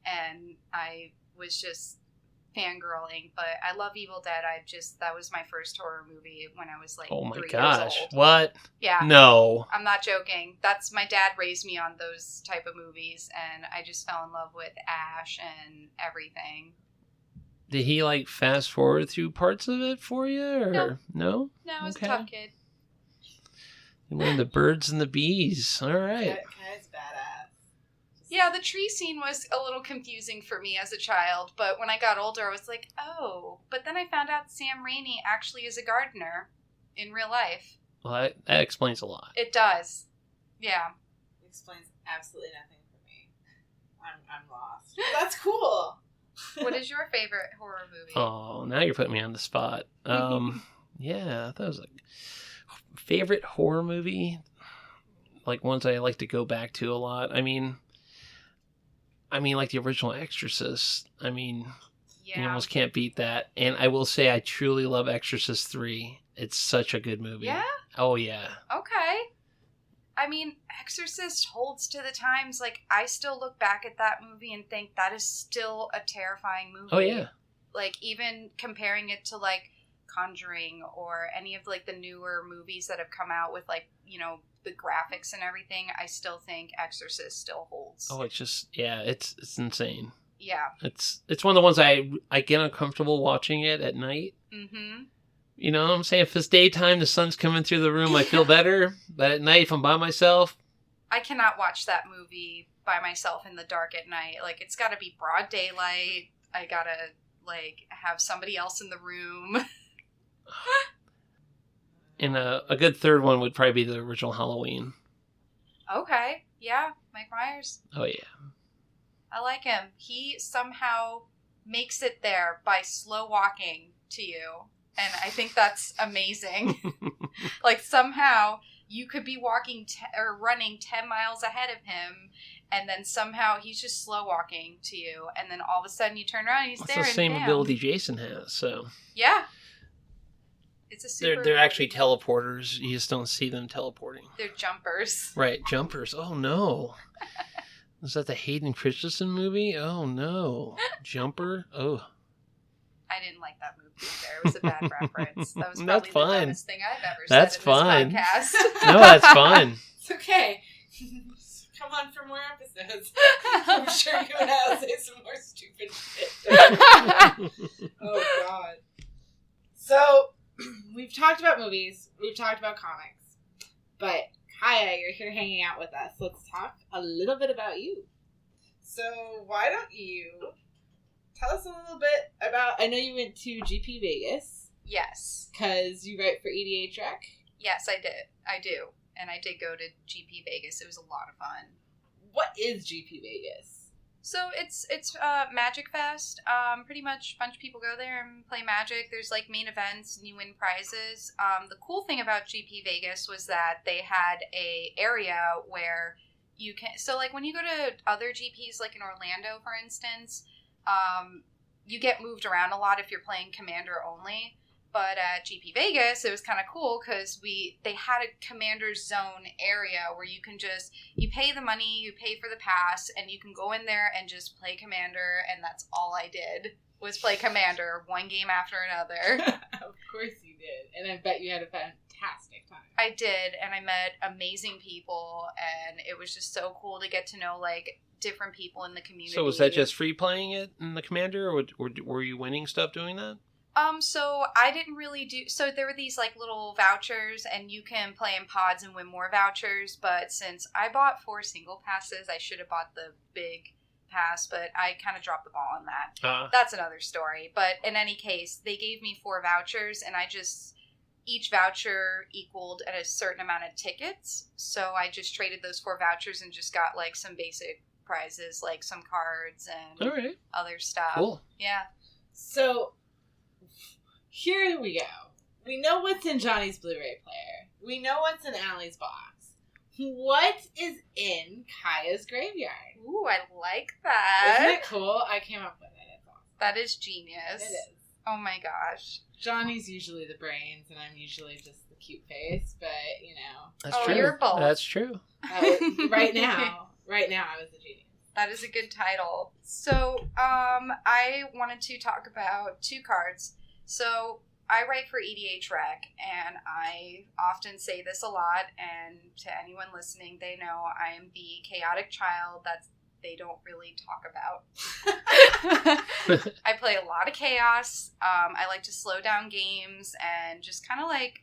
and I was just fangirling. But I love Evil Dead. That was my first horror movie when I was like Oh my 3 gosh! years old. What? Yeah. No. I'm not joking. That's my dad raised me on those type of movies, and I just fell in love with Ash and everything. Did he fast forward through parts of it for you, or No. no? No, I was Okay. a tough kid. You learned the birds and the bees. All right. Kai's badass. Yeah, the tree scene was a little confusing for me as a child, but when I got older, I was like, oh. But then I found out Sam Raimi actually is a gardener in real life. Well, that explains a lot. It does. Yeah. It explains absolutely nothing for me. I'm lost. That's cool. What is your favorite horror movie? Oh, now you're putting me on the spot. Yeah, that was favorite horror movie. Ones I like to go back to a lot. I mean, like the original Exorcist. You Yeah. almost can't beat that. And I will say I truly love Exorcist 3. It's such a good movie. Yeah? Oh, yeah. Okay. Exorcist holds to the times. I still look back at that movie and think that is still a terrifying movie. Oh, yeah. Even comparing it to, Conjuring or any of, the newer movies that have come out with, the graphics and everything, I still think Exorcist still holds. Oh, it's just, yeah, it's insane. Yeah. It's one of the ones I get uncomfortable watching it at night. Mm-hmm. You know what I'm saying? If it's daytime, the sun's coming through the room, I feel better. But at night, if I'm by myself... I cannot watch that movie by myself in the dark at night. Like, it's got to be broad daylight. I got to, like, have somebody else in the room. And a good third one would probably be the original Halloween. Okay. Yeah. Mike Myers. Oh, yeah. I like him. He somehow makes it there by slow walking to you. And I think that's amazing. Like, somehow you could be walking or running 10 miles ahead of him, and then somehow he's just slow walking to you, and then all of a sudden you turn around and he's That's there. the same bam. ability Jason has, so... Yeah. It's a super... They're actually teleporters. You just don't see them teleporting. They're jumpers. Right, jumpers. Oh, no. Is that the Hayden Christensen movie? Oh, no. Jumper? Oh. I didn't like that movie either. It was a bad reference. That was probably That's the fine. dumbest thing I've ever That's said fine. in this podcast. No, that's fine. It's okay. Come on for more episodes. I'm sure you and I'll say some more stupid shit. Oh, God. So, we've talked about movies. We've talked about comics. But, Kaya, you're here hanging out with us. Let's talk a little bit about you. So, why don't you tell us a little bit about... I know you went to GP Vegas. Yes. Because you write for EDH Rec. Yes, I did. I do. And I did go to GP Vegas. It was a lot of fun. What is GP Vegas? So it's Magic Fest. Pretty much a bunch of people go there and play Magic. There's like main events and you win prizes. The cool thing about GP Vegas was that they had a area where you can... So like when you go to other GPs, like in Orlando, for instance, you get moved around a lot if you're playing Commander only. But at GP Vegas, it was kind of cool because they had a Commander Zone area where you can just, you pay the money, you pay for the pass, and you can go in there and just play Commander, and that's all I did, was play Commander, one game after another. Of course you did. And I bet you had a fantastic time. I did, and I met amazing people, and it was just so cool to get to know, like, different people in the community. So was that just free playing it in the Commander, or were you winning stuff doing that? So I didn't really do, so there were these like little vouchers and you can play in pods and win more vouchers, but since I bought 4 single passes, I should have bought the big pass, but I kind of dropped the ball on that. That's another story, but in any case, they gave me 4 vouchers and each voucher equaled at a certain amount of tickets, so I just traded those 4 vouchers and just got like some basic prizes, like some cards and All right. other stuff. Cool. Yeah. So, here we go. We know what's in Johnny's Blu-ray player. We know what's in Ally's box. What is in Kaya's graveyard? Ooh, I like that. Isn't it cool? I came up with it. It's awesome. That is genius. It is. Oh my gosh. Johnny's usually the brains, and I'm usually just the cute face, but, you know. That's Oh, true. you're both. That's true. Right now I was the genius. That is a good title. So, I wanted to talk about 2 cards. So, I write for EDH Rec, and I often say this a lot, and to anyone listening, they know I am the chaotic child that they don't really talk about. I play a lot of chaos. I like to slow down games and just kind of like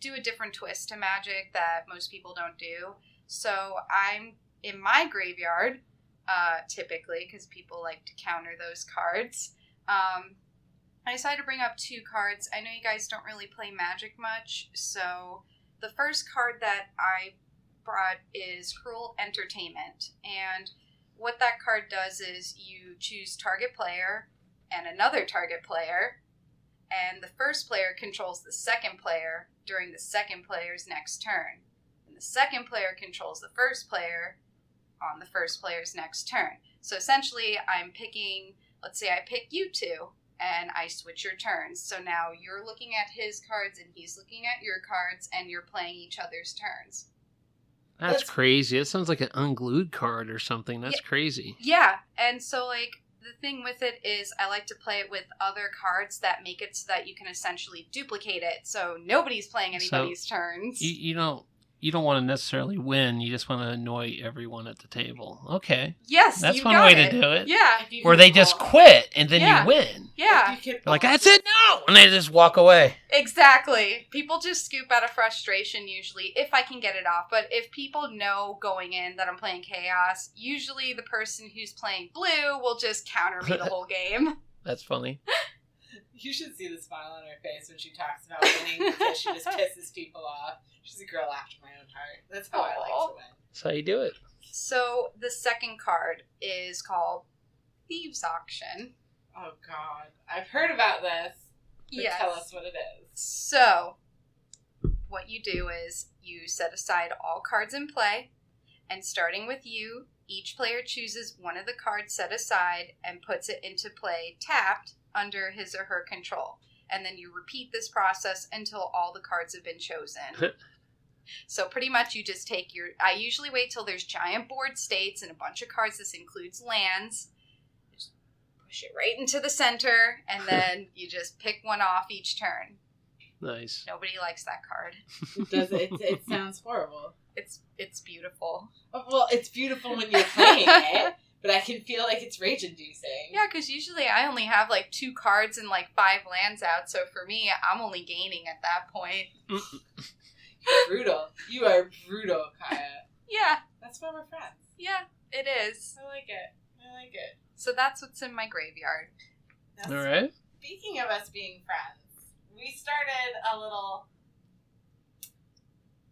do a different twist to Magic that most people don't do. So, I'm in my graveyard, typically, because people like to counter those cards. I decided to bring up 2 cards. I know you guys don't really play Magic much, so the first card that I brought is Cruel Entertainment. And what that card does is you choose target player and another target player, and the first player controls the second player during the second player's next turn. And the second player controls the first player on the first player's next turn. So essentially, I'm picking, let's say I pick you 2, and I switch your turns. So now you're looking at his cards and he's looking at your cards and you're playing each other's turns. That's crazy. That sounds like an unglued card or something. That's Yeah. crazy. Yeah, and so like the thing with it is I like to play it with other cards that make it so that you can essentially duplicate it. So nobody's playing anybody's turns. You don't you don't want to necessarily win. You just want to annoy everyone at the table. Okay. Yes, That's you one got way it. to do it. Yeah. If you Where can they just call- quit and then Yeah. you win. Yeah. if you can They're like, also- that's it, no! And they just walk away. Exactly. People just scoop out of frustration usually, if I can get it off. But if people know going in that I'm playing Chaos, usually the person who's playing Blue will just counter me the whole game. That's funny. You should see the smile on her face when she talks about winning because she just pisses people off. She's a girl after my own heart. That's how I like to win. That's how you do it. So the second card is called Thieves Auction. Oh God, I've heard about this. But Yes. tell us what it is. So, what you do is you set aside all cards in play, and starting with you, each player chooses one of the cards set aside and puts it into play tapped under his or her control. And then you repeat this process until all the cards have been chosen. So pretty much you just take I usually wait till there's giant board states and a bunch of cards. This includes lands. Just push it right into the center, and then you just pick one off each turn. Nice. Nobody likes that card. It sounds horrible. It's beautiful. Well, it's beautiful when you're playing it, but I can feel like it's rage-inducing. Yeah, because usually I only have like 2 cards and like 5 lands out, so for me, I'm only gaining at that point. You're brutal. You are brutal, Kaya. Yeah, That's why we're friends. yeah, it is. I like it. I like it. So that's what's in my graveyard. Now, All right. Speaking of us being friends, we started a little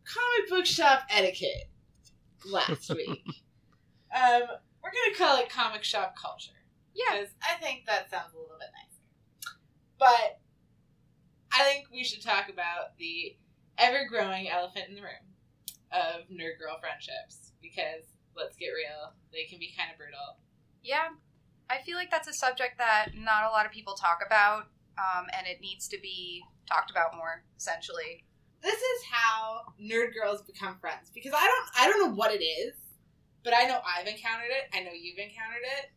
comic book shop etiquette last week. We're going to call it comic shop culture. Yeah. Because I think that sounds a little bit nicer. But I think we should talk about the ever-growing elephant in the room of nerd girl friendships. Because, let's get real, they can be kind of brutal. Yeah, I feel like that's a subject that not a lot of people talk about, and it needs to be talked about more, essentially. This is how nerd girls become friends. Because I don't know what it is, but I know I've encountered it. I know you've encountered it.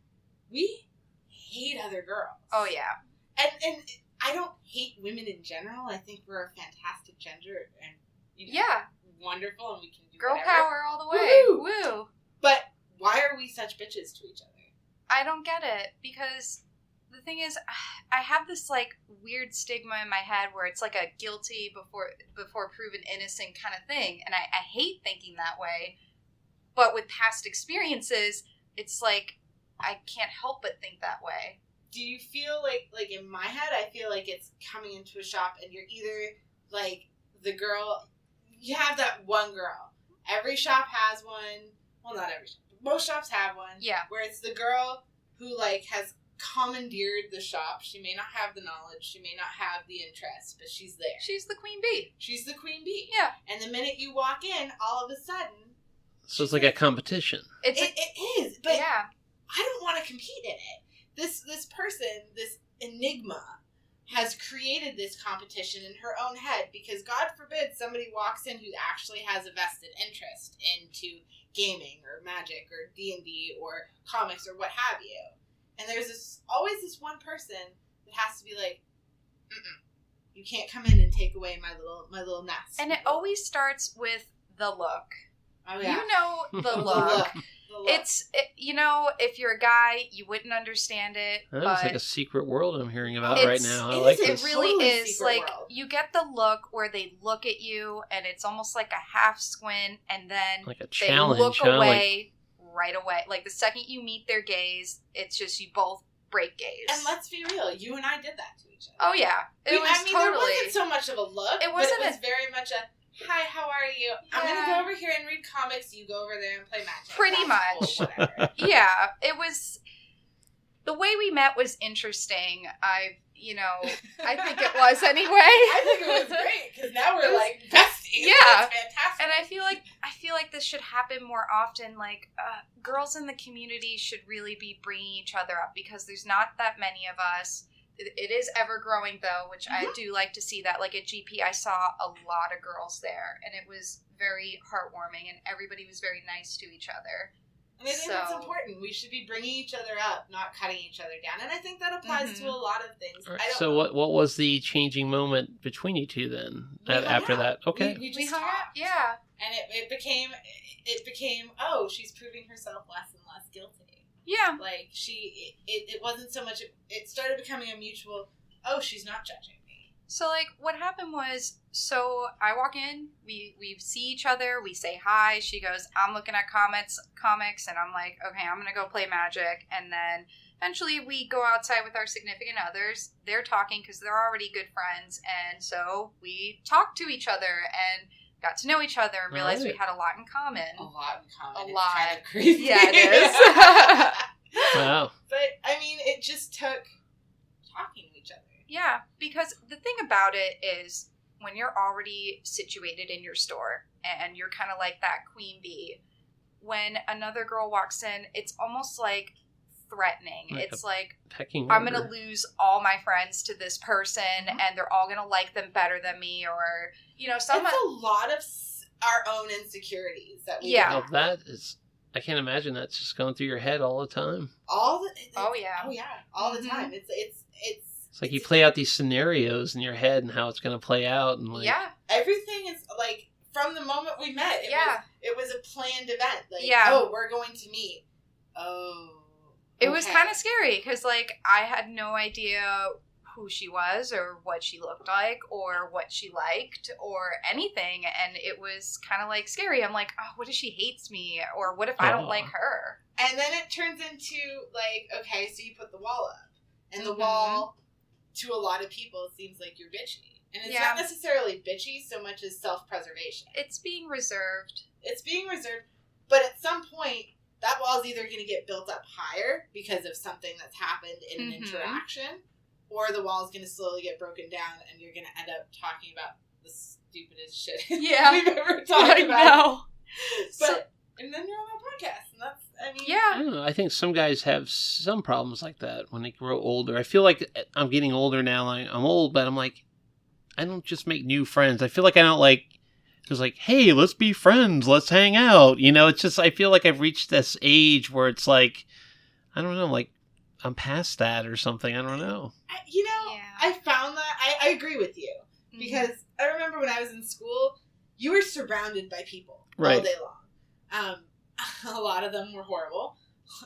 We hate other girls. Oh, yeah. And I don't hate women in general. I think we're a fantastic gender and Yeah. wonderful, and we can do Girl whatever. power all the way. Woo-hoo. Woo! But why are we such bitches to each other? I don't get it, because the thing is, I have this like weird stigma in my head where it's like a guilty before proven innocent kind of thing, and I hate thinking that way. But with past experiences, it's like I can't help but think that way. Do you feel like in my head, I feel like it's coming into a shop and you're either like the girl, you have that one girl. Every shop has one. Well, not every shop. Most shops have one. Yeah. Where it's the girl who like has commandeered the shop. She may not have the knowledge. She may not have the interest, but she's there. She's the queen bee. She's the queen bee. Yeah. And the minute you walk in, all of a sudden, So it's like a competition. it is. But yeah. I don't want to compete in it. This person, this enigma, has created this competition in her own head because God forbid somebody walks in who actually has a vested interest into gaming or magic or D&D or comics or what have you. And there's always this one person that has to be like, you can't come in and take away my little nest. And it always starts with the look. Oh, yeah. You know the The look. look. If you're a guy, you wouldn't understand it. That but looks like a secret world I'm hearing about It's- right now. I it like is. this. it really Totally is. secret Like, world. you get the look where they look at you, and it's almost like a half squint, and then Like a they challenge, look huh? Like, away right away. Like, the second you meet their gaze, it's just you both break gaze. And let's be real, you and I did that to each other. Oh, yeah. It was there totally... wasn't so much of a look. It wasn't but it was a- very much a, hi, how are you? I'm going to Yeah. go over here and read comics. You go over there and play magic. Pretty That's much. cool, whatever. Yeah, it was... The way we met was interesting. I think it was anyway. I think it was great because now we're like besties. Yeah. It's fantastic. And I feel like this should happen more often. Like, girls in the community should really be bringing each other up because there's not that many of us. It is ever growing though, which I do like to see that. Like at GP, I saw a lot of girls there, and it was very heartwarming, and everybody was very nice to each other. And I think that's So- important. We should be bringing each other up, not cutting each other down. And I think that applies to a lot of things. All right, I don't so know. what was the changing moment between you two then? We hung After out. that, okay. We We just hung out, talked. yeah. And it became, oh, she's proving herself less and less guilty. Yeah. Like, it wasn't so much, it started becoming a mutual, oh, she's not judging me. So, like, what happened was, so I walk in, we see each other, we say hi, she goes, I'm looking at comics, and I'm like, okay, I'm gonna go play Magic, and then eventually we go outside with our significant others, they're talking because they're already good friends, and so we talk to each other, and got to know each other, and realized we had a lot in common. A lot in common. A lot. It's kind of creepy. Yeah, it is. Wow. But, I mean, it just took talking to each other. Yeah, because the thing about it is when you're already situated in your store and you're kind of like that queen bee, when another girl walks in, it's almost like threatening. Like it's like, pecking I'm going to order. lose all my friends to this person and they're all going to like them better than me, or, you know, It's a lot of our own insecurities that we Yeah. Oh, that is... I can't imagine that's just going through your head all the time. all the Oh, yeah. all the Mhm. time. It's It's like you play out these scenarios in your head and how it's going to play out. And like, yeah. everything is like from the moment we met. It was a planned event. Like, Yeah. oh, we're going to meet. Oh, It was okay. kind of scary because, like, I had no idea who she was or what she looked like or what she liked or anything, and it was kind of, like, scary. I'm like, oh, what if she hates me, or what if I don't like her? And then it turns into like, okay, so you put the wall up, and the Mhm. wall to a lot of people seems like you're bitchy, and it's not necessarily bitchy so much as self-preservation. It's being reserved. It's being reserved, but at some point, that wall is either going to get built up higher because of something that's happened in an interaction, or the wall is going to slowly get broken down, and you're going to end up talking about the stupidest shit Yeah. we've ever talked about. know. But and then you're on a podcast, and that's, I mean, Yeah. I don't know. I think some guys have some problems like that when they grow older. I feel like I'm getting older now. Like, I'm old, but I'm like, I don't just make new friends. I feel like I don't like, just like, hey, let's be friends. Let's hang out. You know, it's just, I feel like I've reached this age where it's like, I don't know, like, I'm past that or something. I don't know. I found that, I agree with you, because I remember when I was in school, you were surrounded by people all day long. A lot of them were horrible.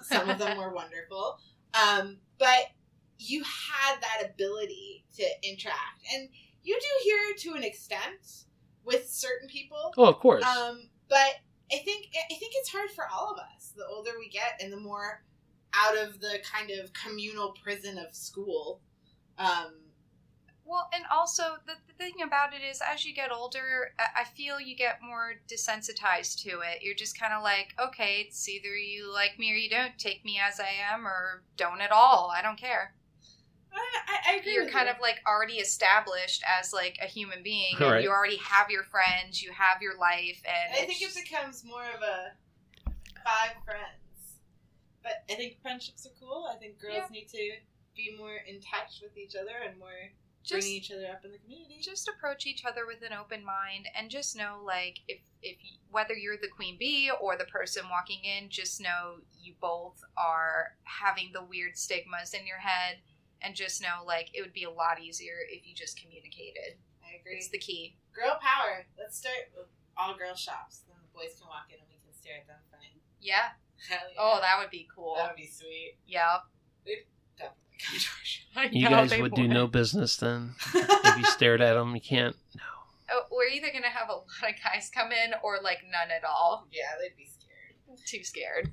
Some of them were wonderful. But you had that ability to interact. And you do here to an extent with certain people. Oh, of course. But I think it's hard for all of us. The older we get and the more out of the kind of communal prison of school. Well, and also, the thing about it is, as you get older, I feel you get more desensitized to it. You're just kind of like, okay, it's either you like me or you don't. Take me as I am, or don't at all. I don't care. I agree. You're with kind you. of like already established as like a human being. Right. And you already have your friends, you have your life, and I think it becomes more of a 5 friends. But I think friendships are cool. I think girls need to be more in touch with each other and more bringing each other up in the community. Just approach each other with an open mind, and just know, like, if you, whether you're the queen bee or the person walking in, just know you both are having the weird stigmas in your head, and just know, like, it would be a lot easier if you just communicated. I agree. It's the key. Girl power. Let's start with all girl shops. Then the boys can walk in and we can stare at them fine. Yeah. Hell yeah. Oh, that would be cool. That would be sweet. Yeah. Definitely come to our shop. You guys would do no business then. If you stared at them, you can't. No. Oh, we're either going to have a lot of guys come in or, like, none at all. Yeah, they'd be scared. Too scared.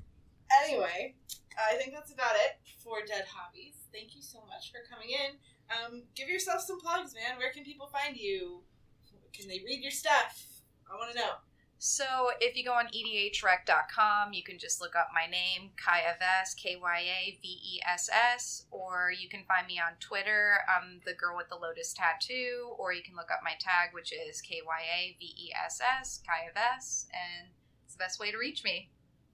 Anyway, I think that's about it for Dead Hobbies. Thank you so much for coming in. Give yourself some plugs, man. Where can people find you? Can they read your stuff? I want to know. So if you go on edhrec.com, you can just look up my name, Kaya Vess, Kyavess, or you can find me on Twitter. I'm the girl with the lotus tattoo, or you can look up my tag, which is Kyavess, Kaya Vess, and it's the best way to reach me.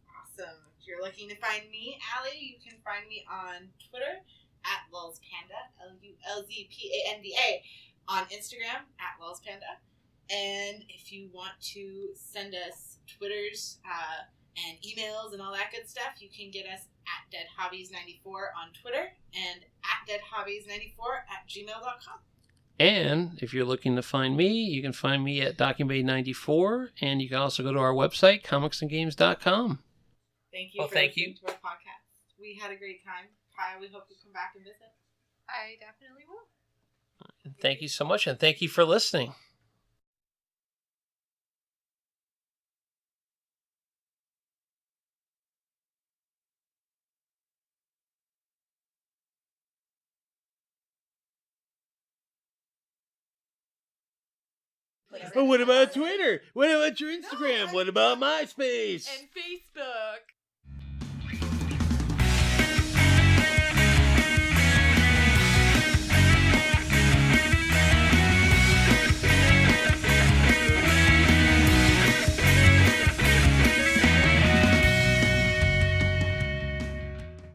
Awesome. If you're looking to find me, Aly, you can find me on Twitter at LulzPanda, LuzPanda, on Instagram at LulzPanda. And if you want to send us Twitters and emails and all that good stuff, you can get us at deadhobbies94 on Twitter and at deadhobbies94 at gmail.com. And if you're looking to find me, you can find me at DockingBay94, and you can also go to our website, comicsandgames.com. Thank you Well, for thank listening you. to our podcast. We had a great time. Kyle, we hope you come back and visit. I definitely will. Thank you so much, and thank you for listening. What about Twitter? What about your Instagram? What about MySpace? Facebook.